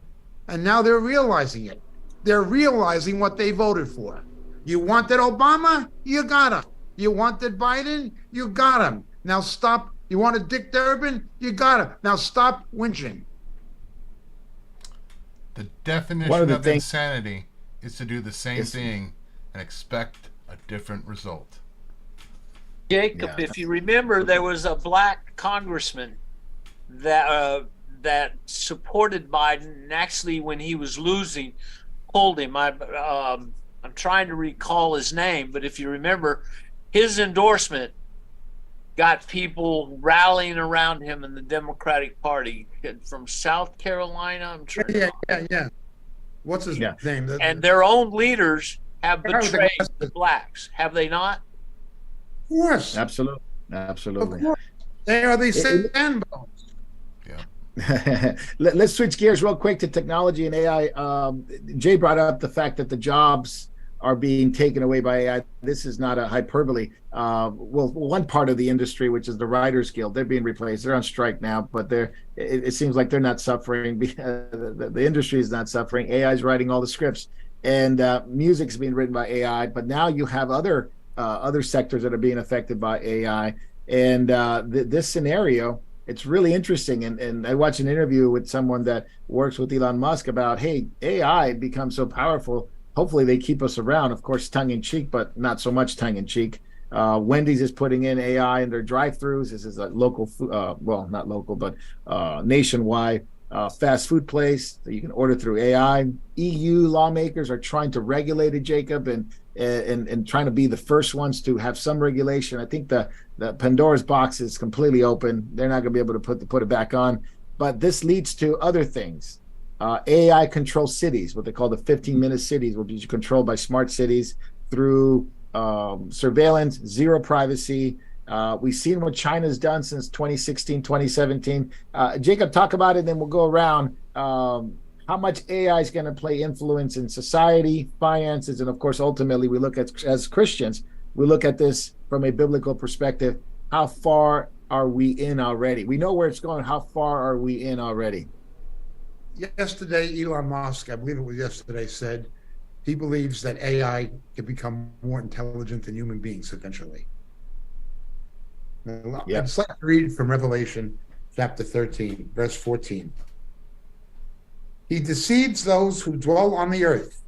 And now they're realizing it. They're realizing what they voted for. You wanted Obama? You got him. You wanted Biden? You got him. Now stop. You wanted Dick Durbin? You got him. Now stop whinging. The definition One of the of things- insanity is to do the same Yes. thing and expect a different result. Jacob, Yeah. if you remember, there was a black congressman that supported Biden, and actually, when he was losing, pulled him. I'm trying to recall his name, but if you remember, his endorsement got people rallying around him in the Democratic Party from South Carolina. I'm trying. Yeah. What's his Yeah. name? And their own leaders have Yeah, with the betrayed glasses. the blacks, have they not? Of course. Absolutely. Of course. They are the It- sandbones. Let's switch gears real quick to technology and AI. Jay brought up the fact that the jobs are being taken away by AI. This is not a hyperbole. Well, one part of the industry, which is the Writers Guild, they're being replaced. They're on strike now, but it seems like they're not suffering. The industry is not suffering. AI is writing all the scripts, and music's being written by AI. But now you have other sectors that are being affected by AI, and this scenario. It's really interesting. And I watched an interview with someone that works with Elon Musk about, hey, AI becomes so powerful. Hopefully they keep us around, of course, tongue in cheek, but not so much tongue in cheek. Wendy's is putting in AI in their drive-throughs. This is a local, well, not local, but nationwide fast food place that you can order through AI. EU lawmakers are trying to regulate it, Jacob, and trying to be the first ones to have some regulation. I think the Pandora's box is completely open. They're not going to be able to put it back on. But this leads to other things. AI control cities, what they call the 15-minute cities, will be controlled by smart cities through surveillance, zero privacy. We've seen what China's done since 2016, 2017. Jacob, talk about it, then we'll go around. How much AI is going to play influence in society, finances, and of course, ultimately, we look at, as Christians, we look at this from a biblical perspective. How far are we in already? We know where it's going. How far are we in already? Yesterday, Elon Musk, I believe it was yesterday, said he believes that AI can become more intelligent than human beings eventually. I'd like to read from Revelation chapter 13, verse 14. He deceives those who dwell on the earth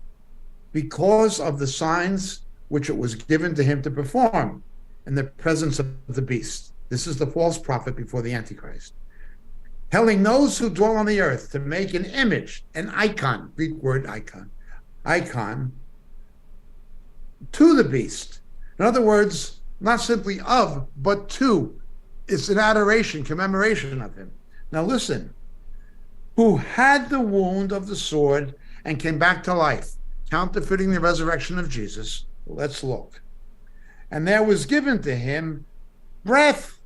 because of the signs which it was given to him to perform in the presence of the beast. This is the false prophet before the Antichrist. Telling those who dwell on the earth to make an image, an icon, Greek word icon, to the beast. In other words, not simply of, but to. It's an adoration, commemoration of him. Now listen. Who had the wound of the sword and came back to life, counterfeiting the resurrection of Jesus. Let's look. And there was given to him breath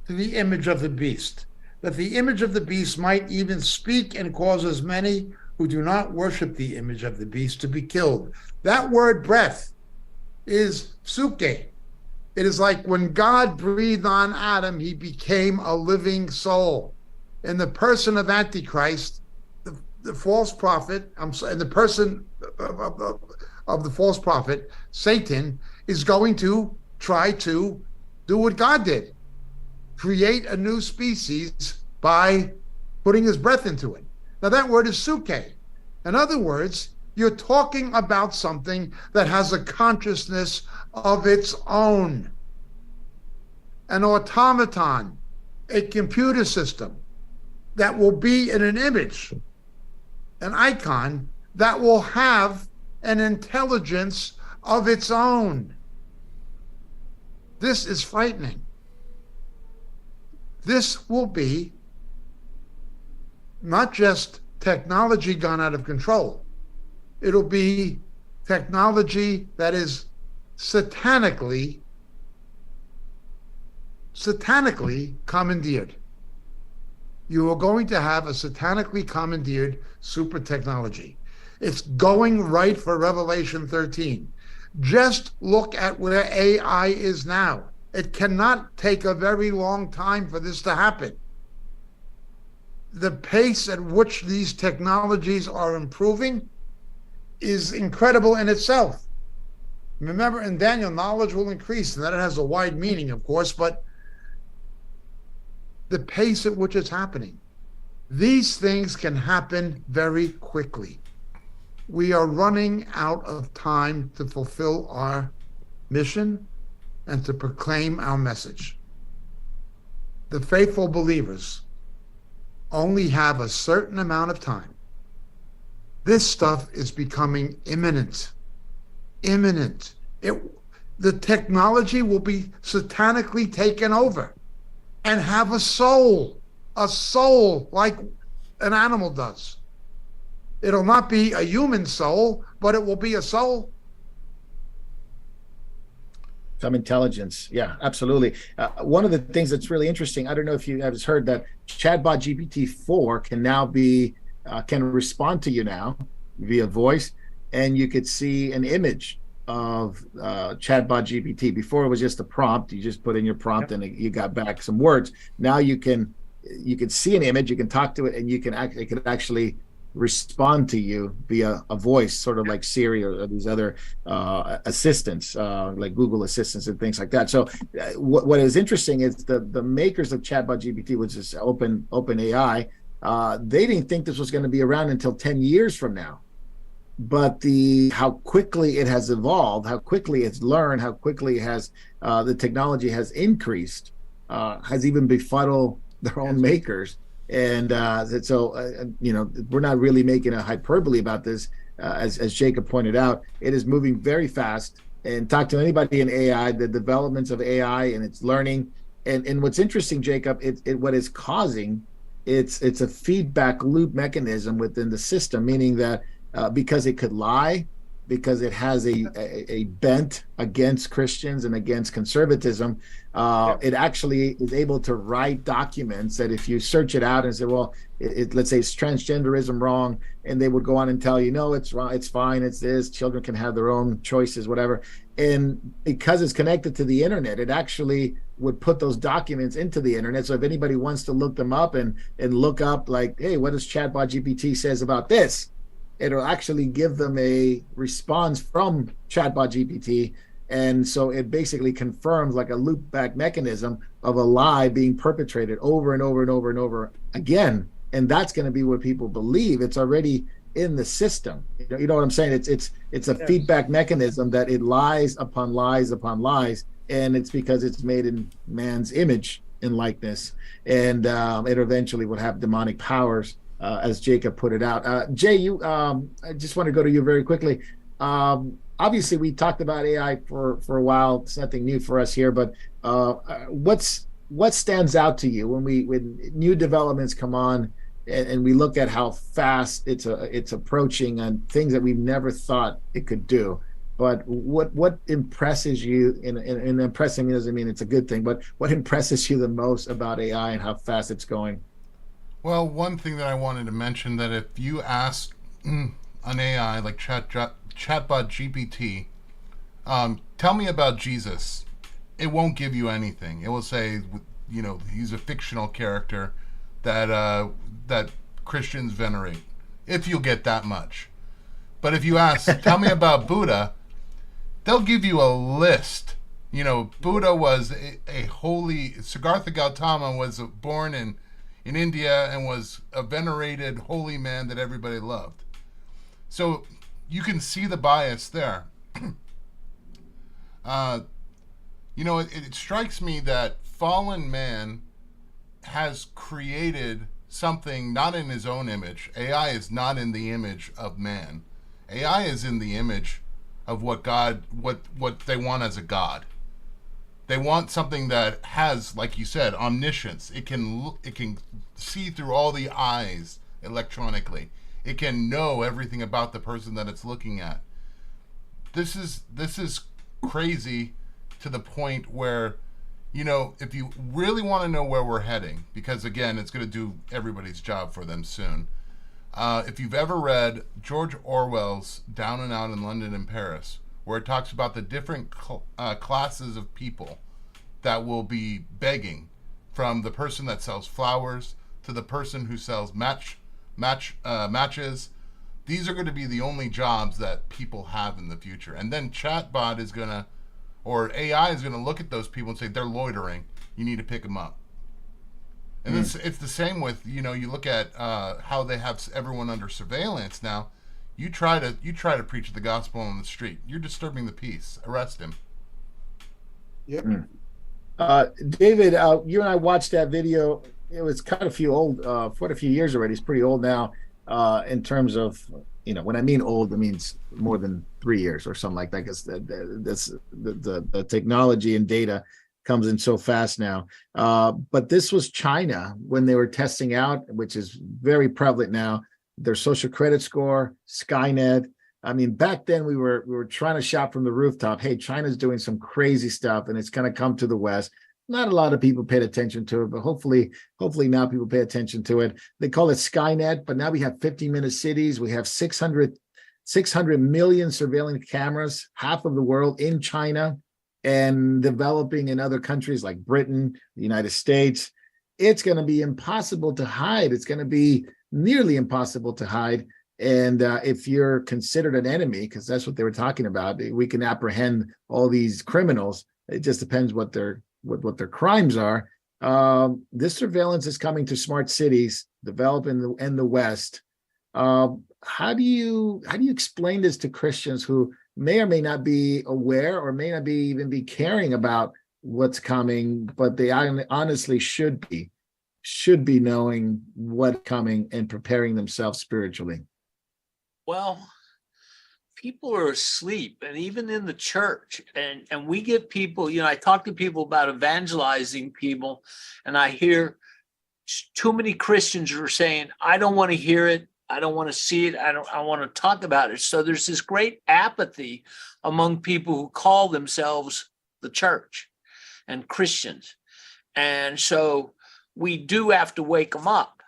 to the image of the beast, that the image of the beast might even speak and cause as many who do not worship the image of the beast to be killed. That word breath is psuche. It is like when God breathed on Adam, he became a living soul. In the person of Antichrist, the false prophet, and the person of the false prophet, Satan, is going to try to do what God did, create a new species by putting his breath into it. Now that word is psuche. In other words, you're talking about something that has a consciousness of its own, an automaton, a computer system that will be in an image, an icon that will have an intelligence of its own. This is frightening. This will be not just technology gone out of control. It'll be technology that is satanically commandeered. You are going to have a satanically commandeered super technology. It's going right for Revelation 13. Just look at where AI is now. It cannot take a very long time for this to happen. The pace at which these technologies are improving is incredible in itself. Remember, in Daniel, knowledge will increase, and that has a wide meaning, of course, but the pace at which it's happening. These things can happen very quickly. We are running out of time to fulfill our mission and to proclaim our message. The faithful believers only have a certain amount of time. This stuff is becoming imminent. Imminent. The technology will be satanically taken over and have a soul like an animal does. It'll not be a human soul, but it will be a soul. Some intelligence. Yeah, absolutely. One of the things that's really interesting, I don't know if you have heard that chatbot GPT-4 can now can respond to you now via voice, and you could see an image of chatbot GPT. Before it was just a prompt. You just put in your prompt and you got back some words. Now you can see an image, you can talk to it, and it can actually respond to you via a voice, sort of like Siri or these other assistants, like Google Assistants and things like that. So what is interesting is the makers of chatbot GPT, which is OpenAI, they didn't think this was going to be around until 10 years from now. But how quickly it has evolved, how quickly it's learned, how quickly it has the technology has increased, has even befuddled their own makers. And so we're not really making a hyperbole about this. As Jacob pointed out, it is moving very fast. And talk to anybody in AI, the developments of AI and its learning. And what's interesting, Jacob, what is causing it's a feedback loop mechanism within the system, meaning that because it could lie, because it has a bent against Christians and against conservatism, it actually is able to write documents that if you search it out and say, well, let's say it's transgenderism wrong, and they would go on and tell you, no, it's wrong, it's fine, it's this, children can have their own choices, whatever. And because it's connected to the internet, it actually would put those documents into the internet. So if anybody wants to look them up and look up like, hey, what does chatbot GPT says about this? It'll actually give them a response from chatbot GPT. And so it basically confirms like a loop back mechanism of a lie being perpetrated over and over and over and over again. And that's going to be what people believe. It's already in the system. You know what I'm saying? It's a feedback mechanism that it lies upon lies upon lies. And it's because it's made in man's image and likeness. And it eventually would have demonic powers. As Jacob put it out. Jay, I just want to go to you very quickly. Obviously, we talked about AI for a while. It's nothing new for us here, but what stands out to you when new developments come on and we look at how fast it's approaching and things that we've never thought it could do? But what impresses you? And impressing me doesn't mean it's a good thing, but what impresses you the most about AI and how fast it's going? Well, one thing that I wanted to mention, that if you ask an AI like chatbot GPT, tell me about Jesus, it won't give you anything. It will say, he's a fictional character that Christians venerate, if you get that much. But if you ask, tell me about Buddha, they'll give you a list. Buddha was a holy, Siddhartha Gautama was born in India and was a venerated holy man that everybody loved. So you can see the bias there. It strikes me that fallen man has created something not in his own image. AI is not in the image of man. AI is in the image of what they want as a God. They want something that has, like you said, omniscience. It can see through all the eyes electronically. It can know everything about the person that it's looking at. This is crazy to the point where, if you really want to know where we're heading, because again, it's going to do everybody's job for them soon. If you've ever read George Orwell's Down and Out in London and Paris, where it talks about the different classes of people that will be begging, from the person that sells flowers to the person who sells matches. These are going to be the only jobs that people have in the future. And then chatbot is going to, or AI is going to look at those people and say, they're loitering. You need to pick them up. And it's the same with, you look at how they have everyone under surveillance now. You try to preach the gospel on the street. You're disturbing the peace. Arrest him. Yep. David, you and I watched that video. It was quite a few years already. It's pretty old now. In terms of, when I mean old, it means more than 3 years or something like that. Because the technology and data comes in so fast now. But this was China when they were testing out, which is very prevalent now, their social credit score, Skynet, I mean, back then we were trying to shout from the rooftop, hey, China's doing some crazy stuff and it's going to come to the West. Not a lot of people paid attention to it, but hopefully now people pay attention to it. They call it Skynet, but now we have 15-minute cities. We have 600 million surveillance cameras, half of the world in China and developing in other countries like Britain, the United States. It's going to be impossible to hide. It's going to be nearly impossible to hide. And if you're considered an enemy, because that's what they were talking about, we can apprehend all these criminals. It just depends what their crimes are. This surveillance is coming to smart cities, developed in the West. How do you explain this to Christians who may or may not be aware or may not be even be caring about what's coming, but they honestly should be knowing what's coming and preparing themselves spiritually? Well, people are asleep, and even in the church, and we get people, I talk to people about evangelizing people, and I hear too many Christians are saying, I don't want to hear it. I don't want to see it. I want to talk about it. So there's this great apathy among people who call themselves the church and Christians. And so we do have to wake them up.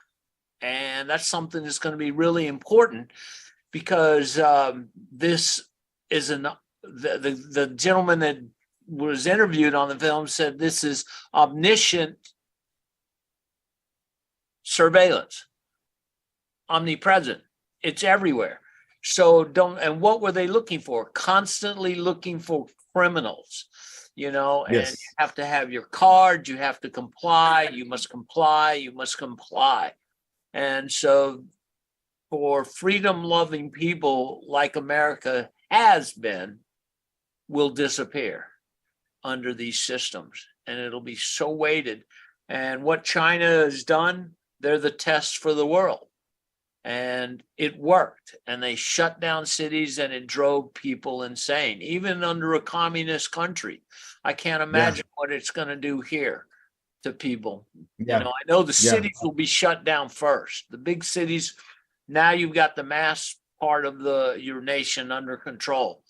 And that's something that's going to be really important, because this is the gentleman that was interviewed on the film said this is omniscient surveillance, omnipresent. It's everywhere. So and what were they looking for? Constantly looking for criminals, and Yes. you have to have your card, you have to comply, you must comply. And so for freedom-loving people like America has been, will disappear under these systems, and it'll be so weighted. And what China has done, they're the test for the world. And it worked, and they shut down cities, and it drove people insane, even under a communist country. I can't imagine what it's going to do here to people. Yeah. I know the cities will be shut down first. The big cities, now you've got the mass part of your nation under control.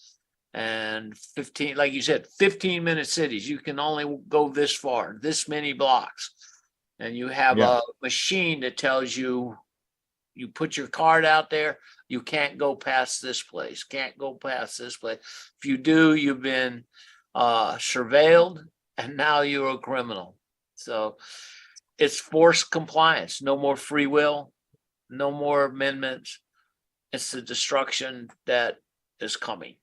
And 15, like you said, 15-minute cities, you can only go this far, this many blocks. And you have a machine that tells you, you put your card out there, you can't go past this place, can't go past this place. If you do, you've been surveilled, and now you're a criminal. So it's forced compliance, no more free will, no more amendments. It's the destruction that is coming.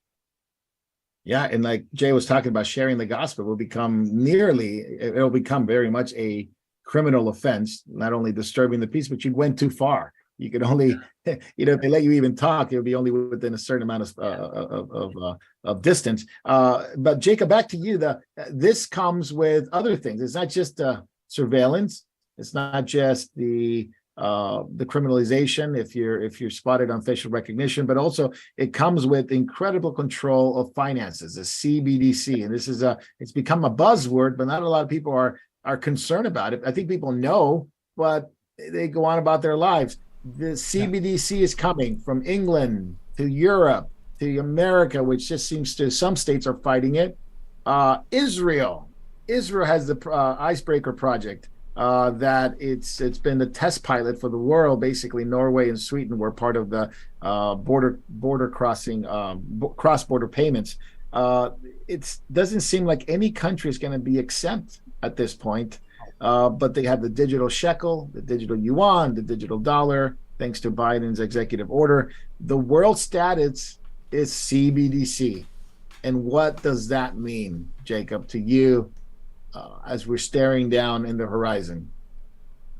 Yeah, and like Jay was talking about, sharing the gospel it'll become very much a criminal offense, not only disturbing the peace, but you went too far. You could only, if they let you even talk, it would be only within a certain amount of distance. But Jacob, back to you. This comes with other things. It's not just surveillance. It's not just the criminalization if you're spotted on facial recognition, but also it comes with incredible control of finances, the CBDC. And this is it's become a buzzword, but not a lot of people are concerned about it. I think people know, but they go on about their lives. The CBDC is coming from England to Europe to America, which just seems to, some states are fighting it. Israel has the Icebreaker project. That it's been the test pilot for the world. Basically, Norway and Sweden were part of the border crossing, cross-border payments. It doesn't seem like any country is going to be exempt at this point. But they have the digital shekel, the digital yuan, the digital dollar, thanks to Biden's executive order. The world status is CBDC. And what does that mean, Jacob, to you? As we're staring down in the horizon?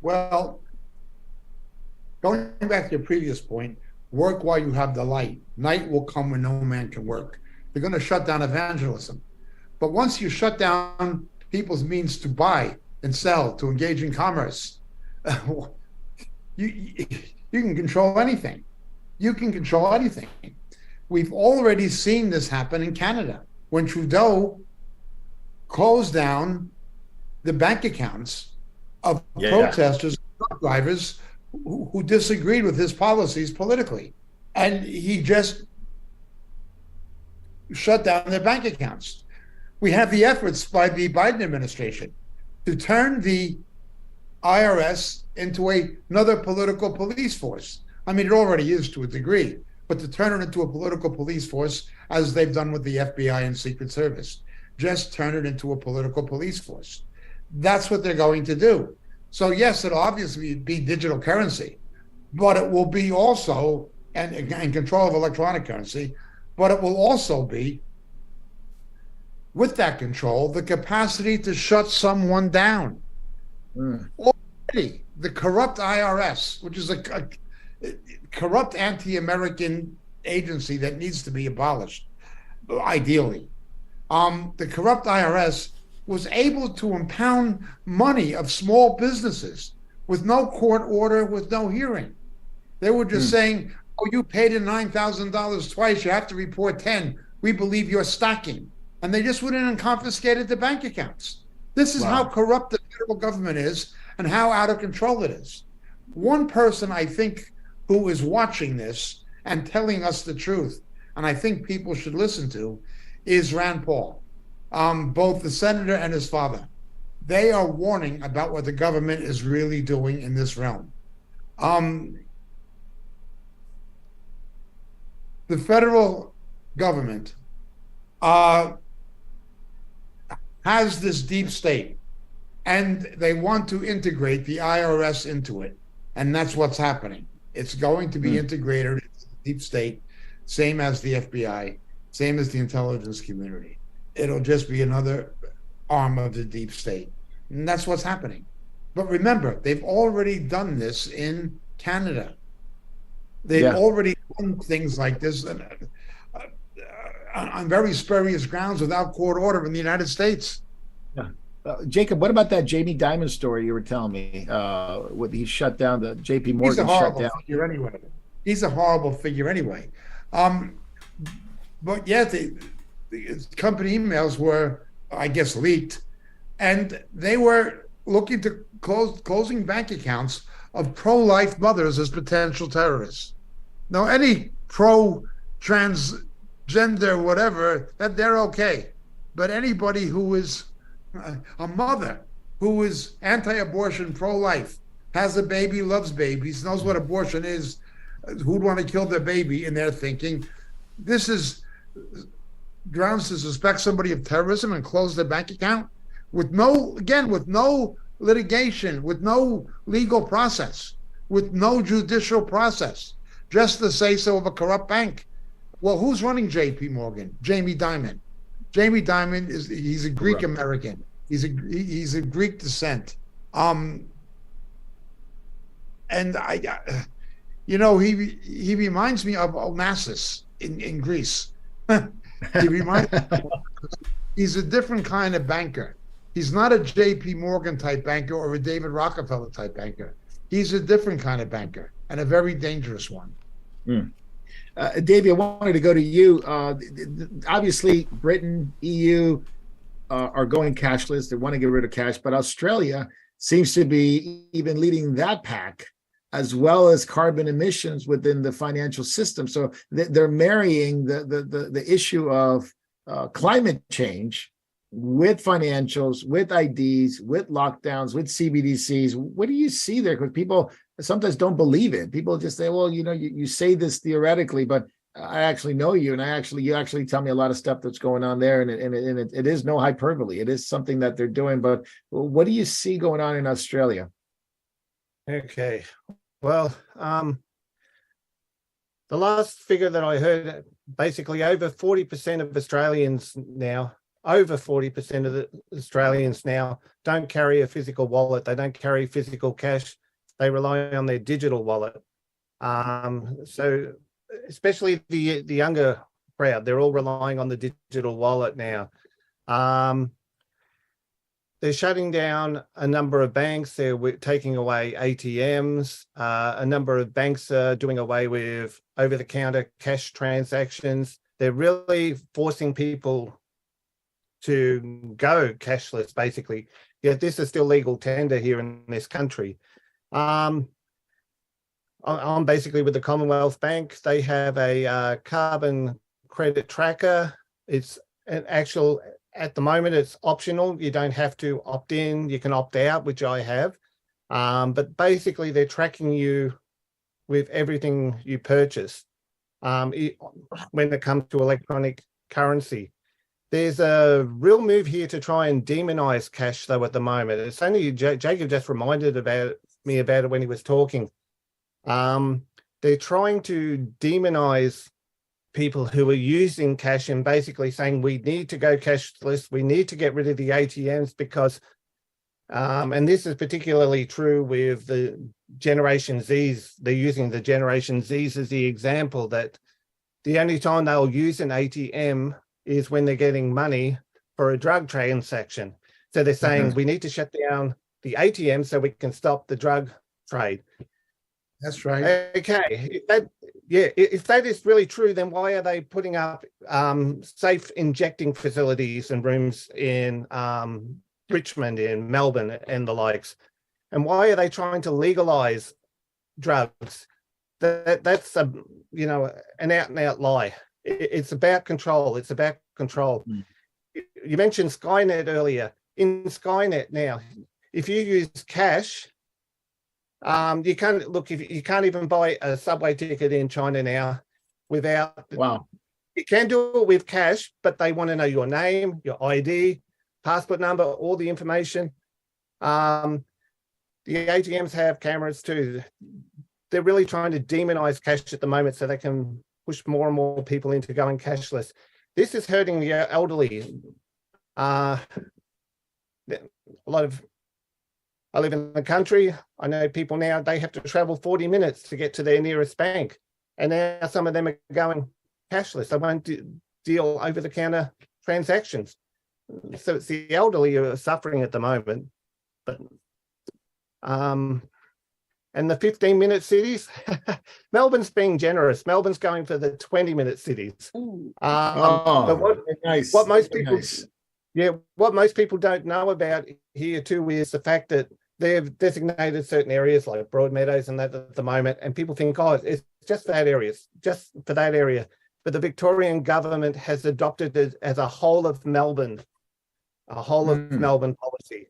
Well, going back to your previous point, work while you have the light. Night will come when no man can work. They're going to shut down evangelism. But once you shut down people's means to buy and sell, to engage in commerce, you can control anything. You can control anything. We've already seen this happen in Canada when Trudeau closed down the bank accounts of protesters, truck drivers who disagreed with his policies politically. And he just shut down their bank accounts. We have the efforts by the Biden administration to turn the IRS into another political police force. I mean, it already is to a degree, but to turn it into a political police force, as they've done with the FBI and Secret Service, just turn it into a political police force. That's what they're going to do. So yes, it'll obviously be digital currency, but it will be also and control of electronic currency, but it will also be, with that control, the capacity to shut someone down. Already, the corrupt IRS, which is a corrupt anti-American agency that needs to be abolished, ideally. The corrupt IRS was able to impound money of small businesses with no court order, with no hearing. They were just saying, oh, you paid in $9,000 twice, you have to report 10. We believe you're stacking. And they just went in and confiscated the bank accounts. This is how corrupt the federal government is and how out of control it is. One person, I think, who is watching this and telling us the truth, and I think people should listen to, is Rand Paul. Both the senator and his father. They are warning about what the government is really doing in this realm. The federal government has this deep state, and they want to integrate the IRS into it. And that's what's happening. It's going to be integrated into the deep state, same as the FBI, same as the intelligence community. It'll just be another arm of the deep state. And that's what's happening. But remember, they've already done this in Canada. They've already done things like this on very spurious grounds without court order in the United States. Yeah. Jacob, what about that Jamie Dimon story you were telling me? What he shut down, the JP Morgan He's a horrible shut down. figure anyway. He's a horrible figure anyway. But yeah, the company emails were, I guess, leaked, and they were looking to closing bank accounts of pro-life mothers as potential terrorists. Now, any pro-transgender, whatever, that they're okay. But anybody who is a mother who is anti-abortion, pro-life, has a baby, loves babies, knows what abortion is, who'd want to kill their baby, and they're thinking, this is grounds to suspect somebody of terrorism and close their bank account with no litigation, with no legal process, with no judicial process, just the say-so of a corrupt bank. Well, who's running JP Morgan? Jamie Dimon. Jamie Dimon he's a Greek American. He's a Greek descent. And he reminds me of Onassis in Greece. He's a different kind of banker. He's not a JP Morgan type banker or a David Rockefeller type banker. He's a different kind of banker, and a very dangerous one. Davey, I wanted to go to you. Obviously, Britain, EU are going cashless. They want to get rid of cash, but Australia seems to be even leading that pack, as well as carbon emissions within the financial system. So they're marrying the issue of climate change with financials, with IDs, with lockdowns, with CBDCs. What do you see there? Because people sometimes don't believe it. People just say, well, you say this theoretically, but I actually know you, and you actually tell me a lot of stuff that's going on there, and it is no hyperbole. It is something that they're doing. But what do you see going on in Australia? Okay, well, the last figure that I heard, basically over 40% of Australians now, don't carry a physical wallet. They don't carry physical cash. They rely on their digital wallet. So especially the younger crowd, they're all relying on the digital wallet now. They're shutting down a number of banks. They're taking away ATMs. A number of banks are doing away with over-the-counter cash transactions. They're really forcing people to go cashless, basically. Yet this is still legal tender here in this country. I'm basically with the Commonwealth Bank. They have a carbon credit tracker It's an actual, at the moment, it's optional. You don't have to opt in. You can opt out, which I have. But basically, they're tracking you with everything you purchase when it comes to electronic currency. There's a real move here to try and demonize cash, though, at the moment. It's only Jacob just reminded me about it when he was talking. They're trying to demonize people who are using cash and basically saying we need to go cashless, we need to get rid of the ATMs because, and this is particularly true with the Generation Zs. They're using the Generation Zs as the example that the only time they'll use an ATM is when they're getting money for a drug transaction. So they're saying we need to shut down the ATM so we can stop the drug trade. That's right. Okay, if that is really true, then why are they putting up safe injecting facilities and rooms in Richmond, in Melbourne, and the likes? And why are they trying to legalize drugs? That's a an out and out lie. It's about control. It's about control. You mentioned Skynet earlier. In Skynet now, if you use cash, you can't look. If you can't even buy a subway ticket in China now without. Wow. You can do it with cash, but they want to know your name, your ID, passport number, all the information. The ATMs have cameras too. They're really trying to demonize cash at the moment so they can push more and more people into going cashless. This is hurting the elderly. I live in the country. I know people now, they have to travel 40 minutes to get to their nearest bank. And now some of them are going cashless. They won't deal over-the-counter transactions. So it's the elderly who are suffering at the moment. But and the 15-minute cities, Melbourne's being generous. Melbourne's going for the 20-minute cities. But nice. What most people, Nice. what most people don't know about here too is the fact that they've designated certain areas like Broadmeadows and that at the moment, and people think, oh, it's just that area, just for that area. But the Victorian government has adopted it as a whole of Melbourne, Melbourne policy.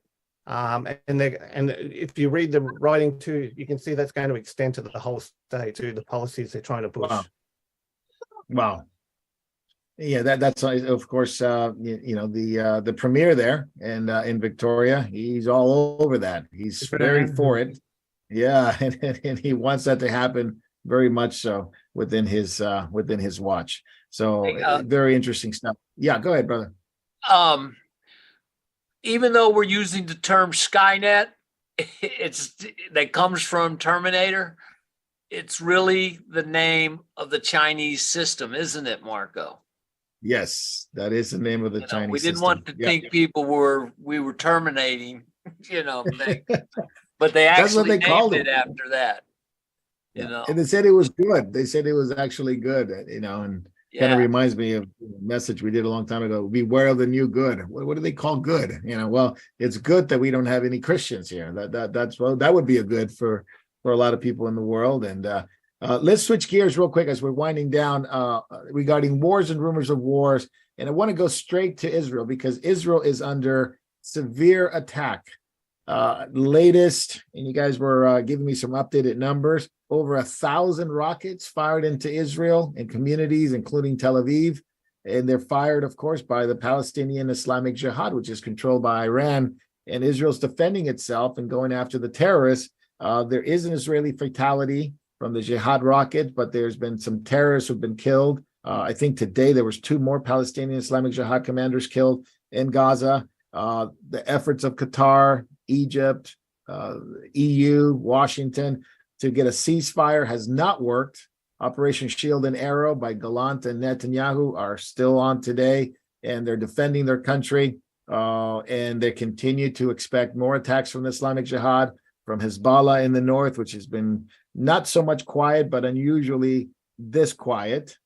And if you read the writing too, you can see that's going to extend to the whole state too, the policies they're trying to push. Wow. Yeah, that's of course the premier there and in Victoria, he's all over that. He's very for it. Yeah, and he wants that to happen very much so within his watch. So very interesting stuff. Yeah, go ahead, brother. Even though we're using the term Skynet, that comes from Terminator. It's really the name of the Chinese system, isn't it, Marco? Yes, that is the name of the Chinese we didn't system. want to think we were terminating, but they actually they called named it it after that. And they said it was good. They said it was actually good, and kind of reminds me of a message we did a long time ago. Beware of the new good. What do they call good? Well, it's good that we don't have any Christians here. That would be a good for a lot of people in the world. And let's switch gears real quick as we're winding down regarding wars and rumors of wars. And I want to go straight to Israel because Israel is under severe attack. Latest, and you guys were giving me some updated numbers, over 1,000 rockets fired into Israel and communities, including Tel Aviv. And they're fired, of course, by the Palestinian Islamic Jihad, which is controlled by Iran. And Israel's defending itself and going after the terrorists. There is an Israeli fatality from the Jihad rocket, but there's been some terrorists who've been killed. I think today there was 2 more Palestinian Islamic Jihad commanders killed in Gaza. The efforts of Qatar, Egypt, EU, Washington to get a ceasefire has not worked. Operation Shield and Arrow by Gallant and Netanyahu are still on today, and they're defending their country. And they continue to expect more attacks from the Islamic Jihad, from Hezbollah in the north, which has been not so much quiet, but unusually this quiet.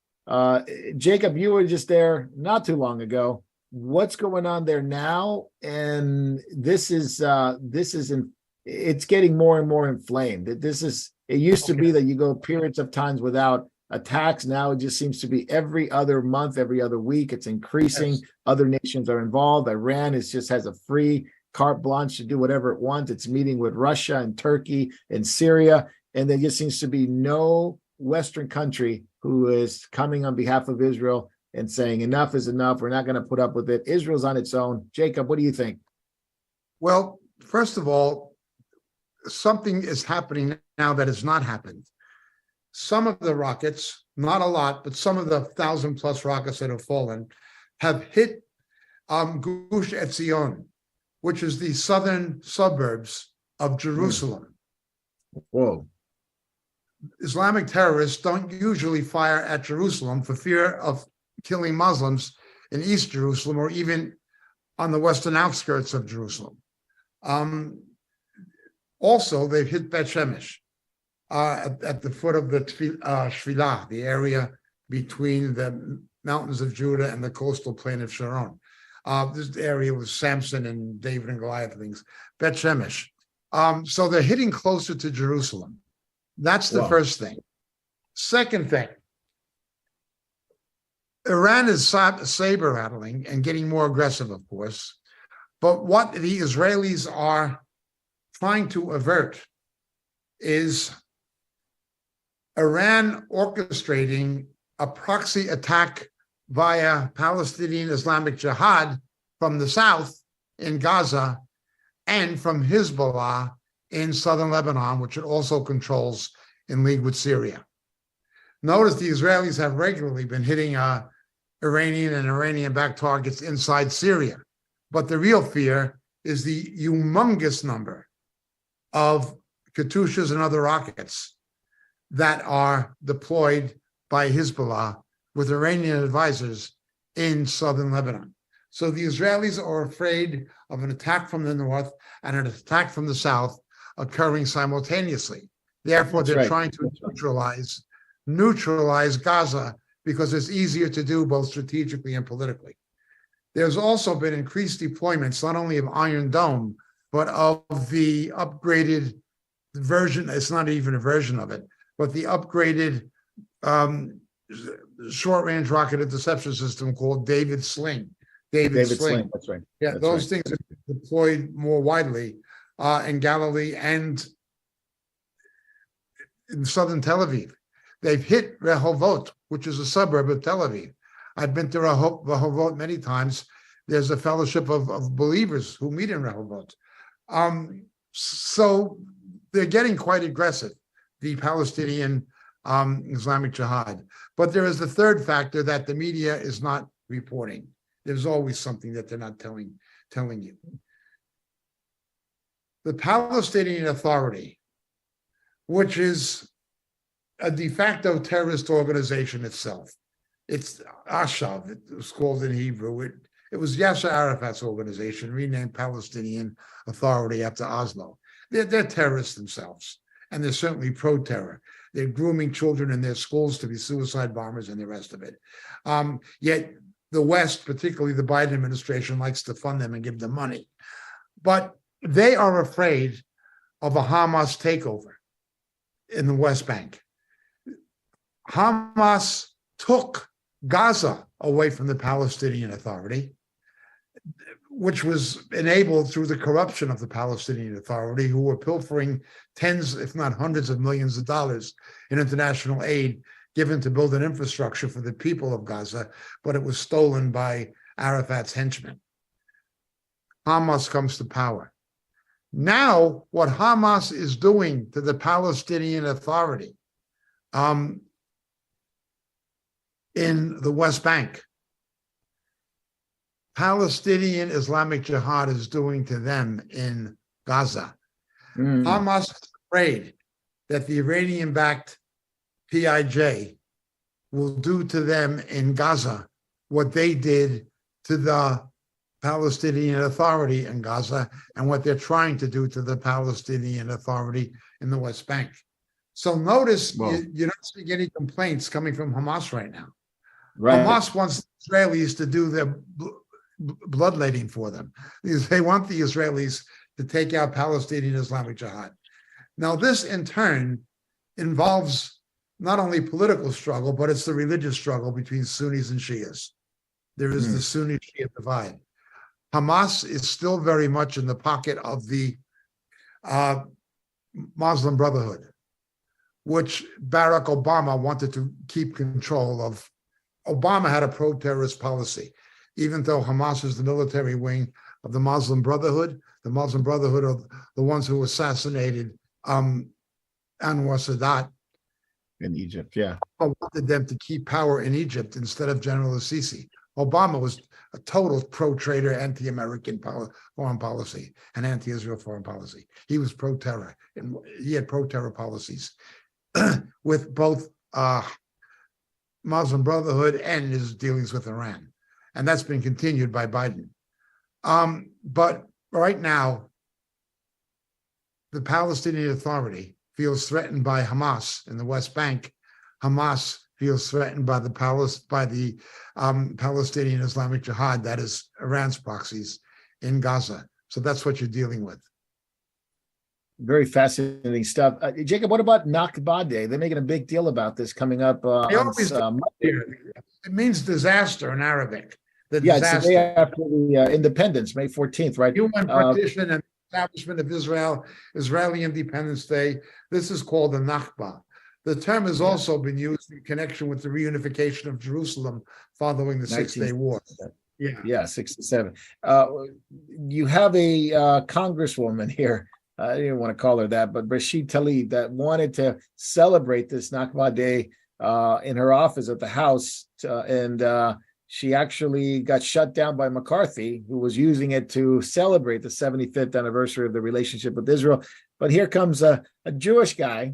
Jacob, you were just there not too long ago. What's going on there now? And it's getting more and more inflamed. It used to be that you go periods of times without attacks. Now it just seems to be every other month, every other week. It's increasing. Yes. Other nations are involved. Iran just has a free carte blanche to do whatever it wants. It's meeting with Russia and Turkey and Syria. And there just seems to be no Western country who is coming on behalf of Israel and saying enough is enough. We're not going to put up with it. Israel's on its own. Jacob, what do you think? Well, first of all, something is happening now that has not happened. Some of the rockets, not a lot, but some of the 1,000+ rockets that have fallen have hit Gush Etzion, which is the southern suburbs of Jerusalem. Whoa. Islamic terrorists don't usually fire at Jerusalem for fear of killing Muslims in East Jerusalem or even on the western outskirts of Jerusalem. Also, they've hit Bet Shemesh at the foot of the Shvilah, the area between the mountains of Judah and the coastal plain of Sharon. This area was Samson and David and Goliath things, Bet Shemesh. So they're hitting closer to Jerusalem. That's the Wow. first thing. Second thing, Iran is saber rattling and getting more aggressive, of course. But what the Israelis are trying to avert is Iran orchestrating a proxy attack via Palestinian Islamic Jihad from the south in Gaza and from Hezbollah in southern Lebanon, which it also controls in league with Syria. Notice the Israelis have regularly been hitting Iranian and Iranian-backed targets inside Syria. But the real fear is the humongous number of Katyushas and other rockets that are deployed by Hezbollah with Iranian advisors in southern Lebanon. So the Israelis are afraid of an attack from the north and an attack from the south occurring simultaneously. Therefore, That's they're right. trying to neutralize Gaza because it's easier to do both strategically and politically. There's also been increased deployments, not only of Iron Dome, but of the upgraded version, it's not even a version of it, but the upgraded short-range rocket interception system called David Sling. David Sling. That's right. Yeah, That's those right. things are deployed more widely in Galilee and in southern Tel Aviv. They've hit Rehovot, which is a suburb of Tel Aviv. I've been to Rehovot many times. There's a fellowship of believers who meet in Rehovot. So they're getting quite aggressive, the Palestinian Islamic Jihad. But there is the third factor that the media is not reporting. There's always something that they're not telling you. The Palestinian Authority, which is a de facto terrorist organization itself. It's Ashav, it was called in Hebrew. It was Yasser Arafat's organization, renamed Palestinian Authority after Oslo. They're terrorists themselves, and they're certainly pro-terror. They're grooming children in their schools to be suicide bombers and the rest of it. Yet the West, particularly the Biden administration, likes to fund them and give them money. But they are afraid of a Hamas takeover in the West Bank. Hamas took Gaza away from the Palestinian Authority, which was enabled through the corruption of the Palestinian Authority, who were pilfering tens, if not hundreds of millions of dollars in international aid given to build an infrastructure for the people of Gaza, but it was stolen by Arafat's henchmen. Hamas comes to power. Now, what Hamas is doing to the Palestinian Authority in the West Bank, Palestinian Islamic Jihad is doing to them in Gaza. Hamas is afraid that the Iranian-backed PIJ will do to them in Gaza what they did to the Palestinian Authority in Gaza and what they're trying to do to the Palestinian Authority in the West Bank. So notice you're not seeing any complaints coming from Hamas right now. Right. Hamas wants the Israelis to do their bloodletting for them. They want the Israelis to take out Palestinian Islamic Jihad. Now, this in turn involves not only political struggle, but it's the religious struggle between Sunnis and Shias. There is the Sunni-Shia divide. Hamas is still very much in the pocket of the Muslim Brotherhood, which Barack Obama wanted to keep control of. Obama had a pro-terrorist policy, even though Hamas is the military wing of the Muslim Brotherhood. The Muslim Brotherhood are the ones who assassinated Anwar Sadat In Egypt, yeah. wanted them to keep power in Egypt instead of General Sisi. Obama was a total pro-trader, anti-American foreign policy and anti-Israel foreign policy. He was pro-terror, and he had pro-terror policies with both Muslim Brotherhood and his dealings with Iran. And that's been continued by Biden. But right now, the Palestinian Authority feels threatened by Hamas in the West Bank. Hamas feels threatened by the Palestinian Islamic Jihad, that is Iran's proxies in Gaza. So that's what you're dealing with. Very fascinating stuff. Jacob, what about Nakba Day? They're making a big deal about this coming up. It means disaster in Arabic. Yeah, Disaster. it's the day after the independence, May 14th, right? Human partition and establishment of Israel, Israeli Independence Day. This is called the Nakba. The term has also been used in connection with the reunification of Jerusalem following the Six-Day War. Yeah, 67. You have a congresswoman here. I didn't want to call her that, but Rashid Tlaib, that wanted to celebrate this Nakba Day in her office at the House, and she actually got shut down by McCarthy, who was using it to celebrate the 75th anniversary of the relationship with Israel. But here comes a Jewish guy,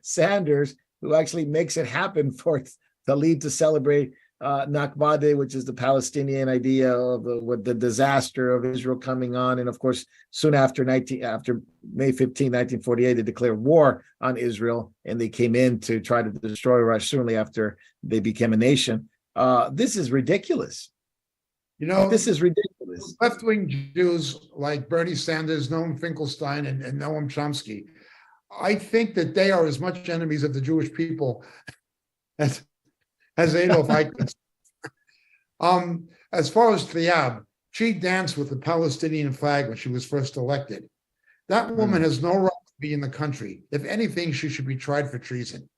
Sanders, who actually makes it happen for Tlaib to celebrate Nakba Day, which is the Palestinian idea of the disaster of Israel coming on. And of course, soon after May 15, 1948, they declared war on Israel, and they came in to try to destroy Israel shortly after they became a nation. This is ridiculous. This is ridiculous. Left-wing Jews like Bernie Sanders, Noam Finkelstein, and Noam Chomsky, I think that they are as much enemies of the Jewish people as Adolf Eichmann. As far as Tlaib, she danced with the Palestinian flag when she was first elected. That woman has no right to be in the country. If anything, she should be tried for treason.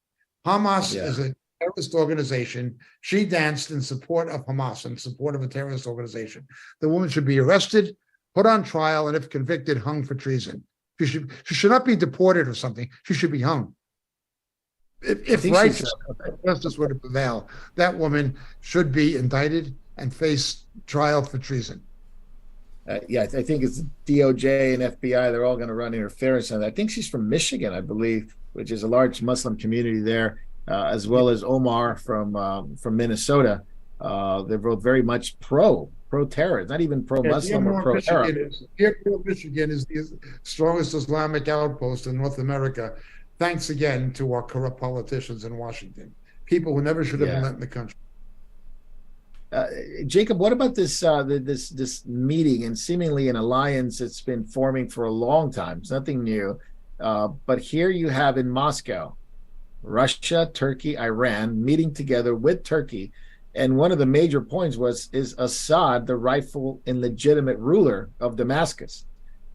Hamas is a terrorist organization. She danced in support of Hamas, in support of a terrorist organization. The woman should be arrested, put on trial, and if convicted, hung for treason. She should not be deported or something. She should be hung. If justice were to prevail, that woman should be indicted and face trial for treason. I think it's DOJ and FBI. They're all going to run interference on that. I think she's from Michigan, I believe, which is a large Muslim community there, as well as Omar from Minnesota. They're both very much pro-terror, not even pro-Muslim or pro-terror. Michigan is the strongest Islamic outpost in North America. Thanks again to our corrupt politicians in Washington, people who never should have been let in the country. Jacob, what about this this meeting and seemingly an alliance that's been forming for a long time? It's nothing new, but here you have in Moscow, Russia, Turkey, Iran meeting together with Turkey, and one of the major points is Assad the rightful and legitimate ruler of Damascus,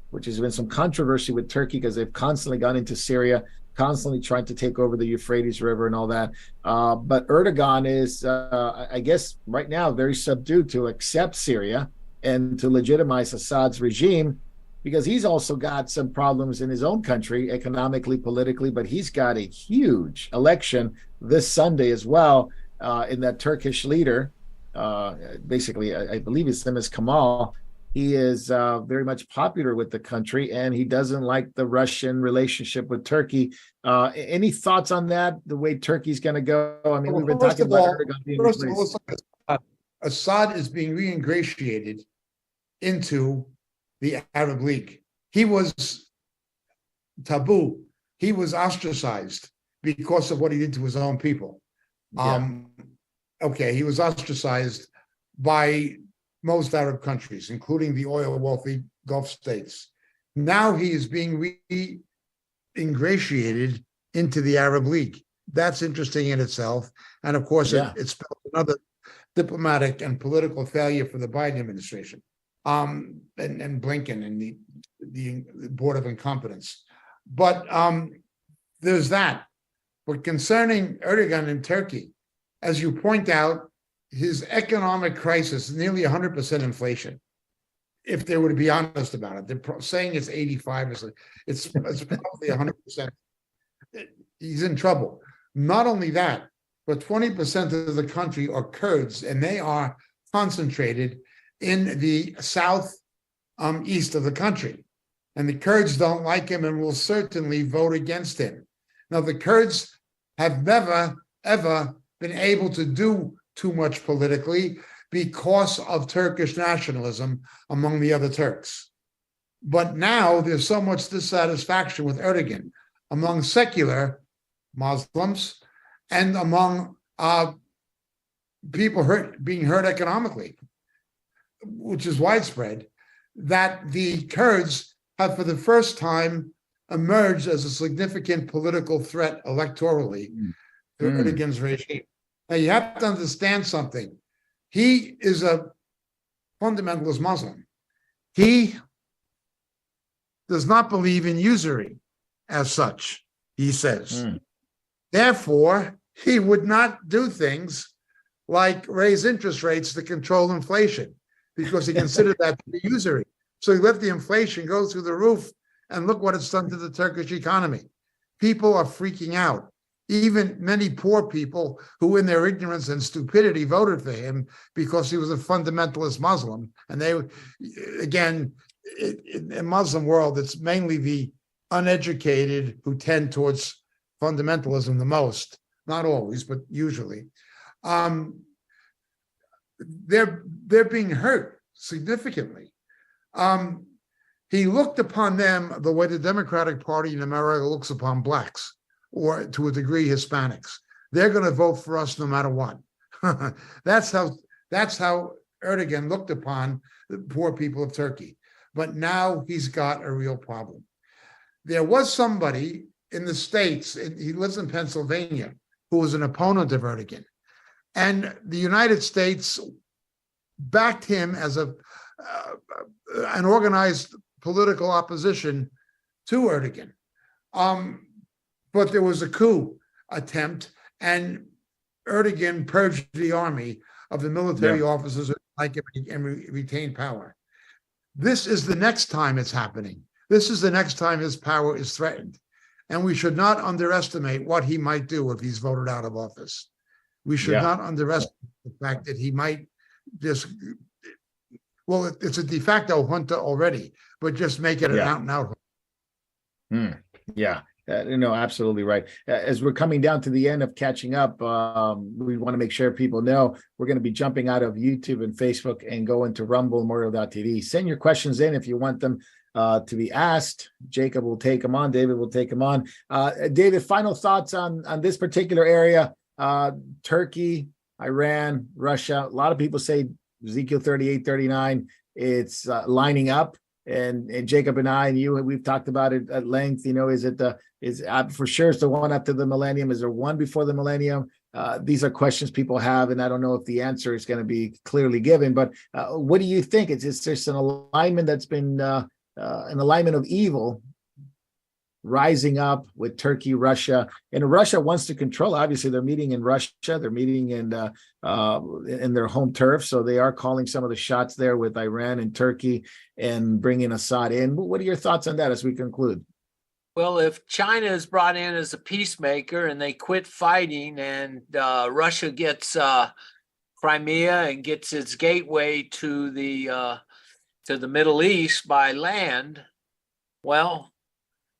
which has been some controversy with Turkey because they've constantly gone into Syria, constantly trying to take over the Euphrates River and all that. But Erdogan is, I guess, right now very subdued to accept Syria and to legitimize Assad's regime, because he's also got some problems in his own country, economically, politically, but he's got a huge election this Sunday as well, in that Turkish leader. Basically, I believe his name is Kemal. He is very much popular with the country, and he doesn't like the Russian relationship with Turkey. Any thoughts on that, the way Turkey's going to go? I mean, we've been talking about Erdogan being replaced. Assad is being reingratiated into the Arab League. He was taboo. He was ostracized because of what he did to his own people. He was ostracized by most Arab countries, including the oil-wealthy Gulf states. Now he is being re-ingratiated into the Arab League. That's interesting in itself. And of course, Yeah. it spelled another diplomatic and political failure for the Biden administration. And Blinken and the Board of Incompetence. But there's that. But concerning Erdogan in Turkey, as you point out, his economic crisis is nearly 100% inflation. If they were to be honest about it, they're saying it's 85 or something. It's probably 100%. He's in trouble. Not only that, but 20% of the country are Kurds, and they are concentrated in the south east of the country. And the Kurds don't like him and will certainly vote against him. Now, the Kurds have never, ever been able to do too much politically because of Turkish nationalism among the other Turks. But now there's so much dissatisfaction with Erdogan among secular Muslims and among people being hurt economically, which is widespread, that the Kurds have for the first time emerged as a significant political threat electorally to Erdogan's regime. Now, you have to understand something. He is a fundamentalist Muslim. He does not believe in usury as such, he says. Therefore, he would not do things like raise interest rates to control inflation because he considered that to be usury. So he let the inflation go through the roof, and look what it's done to the Turkish economy. People are freaking out. Even many poor people who in their ignorance and stupidity voted for him because he was a fundamentalist Muslim. And they, again, in the Muslim world, it's mainly the uneducated who tend towards fundamentalism the most. Not always, but usually. They're being hurt significantly. He looked upon them the way the Democratic Party in America looks upon blacks, or to a degree Hispanics. They're going to vote for us no matter what. That's how Erdogan looked upon the poor people of Turkey. But now he's got a real problem. There was somebody in the States, he lives in Pennsylvania, who was an opponent of Erdogan. And the United States backed him as an organized political opposition to Erdogan. But there was a coup attempt, and Erdogan purged the army of the military officers who like him and retained power. This is the next time it's happening. This is the next time his power is threatened. And we should not underestimate what he might do if he's voted out of office. We should not underestimate the fact that he might just, well, it's a de facto junta already, but just make it an out-and-out. Yeah. Absolutely right. As we're coming down to the end of catching up, we want to make sure people know we're going to be jumping out of YouTube and Facebook and go into Rumble, Memorial.tv. Send your questions in if you want them to be asked. Jacob will take them on. David will take them on. David, final thoughts on this particular area. Turkey, Iran, Russia. A lot of people say Ezekiel 38, 39. It's lining up. And Jacob and I and you, we've talked about it at length. Is it for sure it's the one after the millennium? Is there one before the millennium? These are questions people have, and I don't know if the answer is going to be clearly given. But what do you think? It's just an alignment that's been an alignment of evil rising up with Turkey, Russia, and Russia wants to control. Obviously, they're meeting in Russia. They're meeting in their home turf, so they are calling some of the shots there with Iran and Turkey and bringing Assad in. What are your thoughts on that as we conclude? Well, if China is brought in as a peacemaker and they quit fighting, and Russia gets Crimea and gets its gateway to the Middle East by land, well,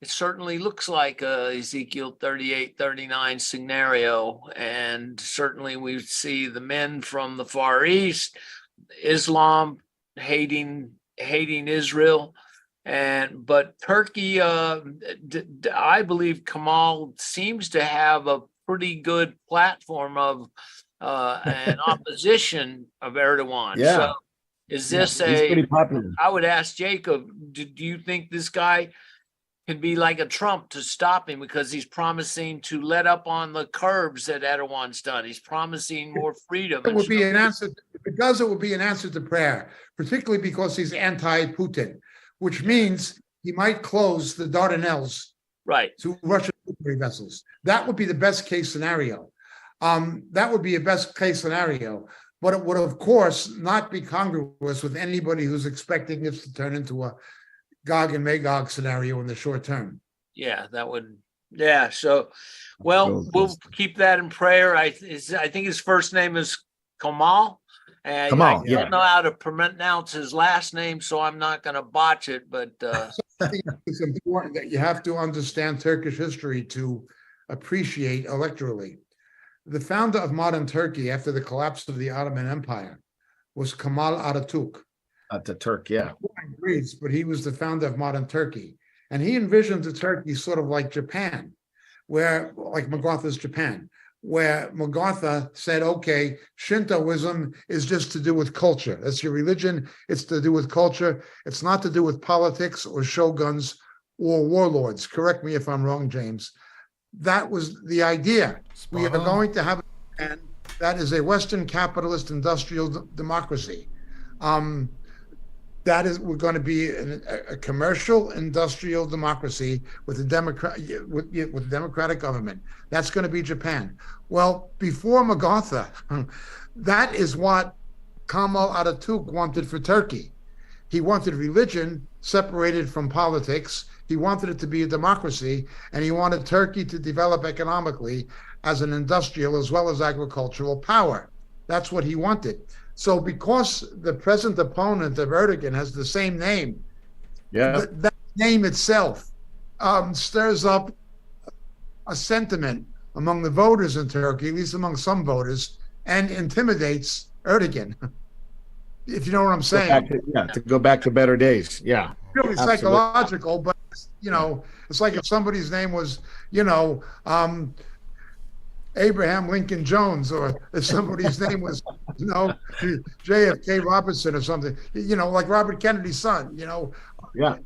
it certainly looks like a Ezekiel 38, 39 scenario. And certainly we see the men from the Far East, Islam hating Israel. But Turkey, I believe Kemal seems to have a pretty good platform of an opposition of Erdogan. Yeah. So is this he's pretty popular. I would ask Jacob, do you think this guy can be like a Trump to stop him because he's promising to let up on the curbs that Erdogan's done. He's promising more freedom. It and would be stuff. an answer. If it does, it would be an answer to prayer, particularly because he's anti-Putin, which means he might close the Dardanelles Right. to Russian military vessels. That would be the best case scenario. That would be a best case scenario, but it would, of course, not be congruous with anybody who's expecting this to turn into a Gog and Magog scenario in the short term. Yeah, that would. Yeah. So, well, we'll keep that in prayer. I think his first name is Kamal. And Kamal, I yeah. don't know how to pronounce his last name, so I'm not going to botch it. But I think it's important that you have to understand Turkish history to appreciate electorally. The founder of modern Turkey after the collapse of the Ottoman Empire was Kemal Atatürk. Turk, yeah. Born in Greece, but he was the founder of modern Turkey. And he envisioned the Turkey sort of like Japan, where, like MacArthur's Japan, where MacArthur said, okay, Shintoism is just to do with culture. That's your religion. It's to do with culture. It's not to do with politics or shoguns or warlords. Correct me if I'm wrong, James. That was the idea. We are Spot on. going to have, and that is a Western capitalist industrial democracy. That is, we're going to be a commercial industrial democracy with a with democratic government. That's going to be Japan. Well, before MacArthur, that is what Kemal Atatürk wanted for Turkey. He wanted religion separated from politics. He wanted it to be a democracy, and he wanted Turkey to develop economically as an industrial as well as agricultural power. That's what he wanted. So because the present opponent of Erdogan has the same name, Yeah. that name itself stirs up a sentiment among the voters in Turkey, at least among some voters, and intimidates Erdogan. If you know what I'm saying. To go back to better days. Yeah. Really Absolutely. psychological, but it's like if somebody's name was, Abraham Lincoln Jones, or if somebody's name was, JFK Robertson or something, like Robert Kennedy's son, Yeah.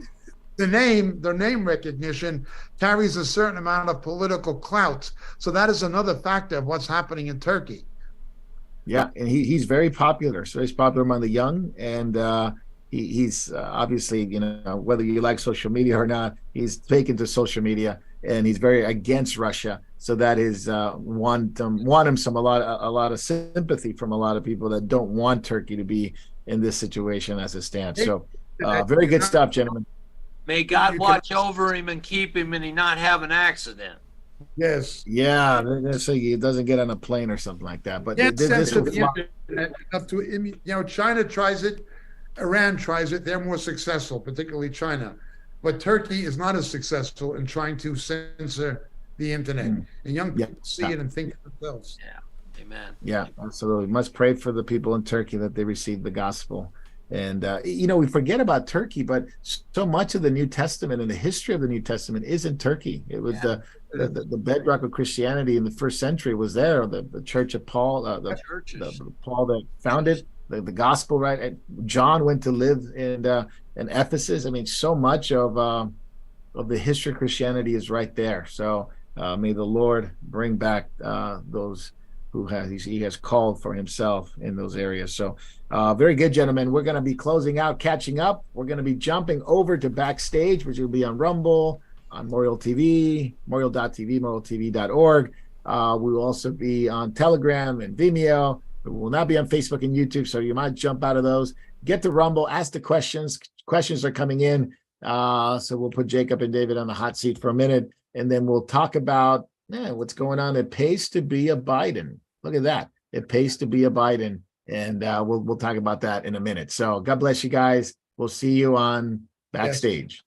their name recognition carries a certain amount of political clout. So that is another factor of what's happening in Turkey. Yeah, and he's very popular. So he's popular among the young, and he's obviously, whether you like social media or not, he's taken to social media, and he's very against Russia. So that is won him a lot of sympathy from a lot of people that don't want Turkey to be in this situation as it stands. So very good stuff, gentlemen. may God watch over him and keep him, and he not have an accident. Yes. Yeah, so he doesn't get on a plane or something like that. But Can't this censor was the internet enough to, China tries it, Iran tries it, they're more successful, particularly China. But Turkey is not as successful in trying to censor the internet. And young people see it and think for themselves. Yeah. Amen. Yeah, absolutely. Must pray for the people in Turkey that they receive the gospel. And, we forget about Turkey, but so much of the New Testament and the history of the New Testament is in Turkey. It was the bedrock of Christianity in the first century was there. The Church of Paul, Paul that founded the gospel, right? And John went to live in Ephesus. I mean, so much of the history of Christianity is right there. So may the Lord bring back those who he has called for himself in those areas. So very good, gentlemen. We're going to be closing out, catching up. We're going to be jumping over to Backstage, which will be on Rumble, on Memorial TV, memorial.tv, memorialtv.org. We will also be on Telegram and Vimeo. We will not be on Facebook and YouTube, so you might jump out of those. Get to Rumble, ask the questions. Questions are coming in. So we'll put Jacob and David on the hot seat for a minute, and then we'll talk about what's going on. It pays to be a Biden. Look at that. It pays to be a Biden. And we'll talk about that in a minute. So God bless you guys. We'll see you on Backstage.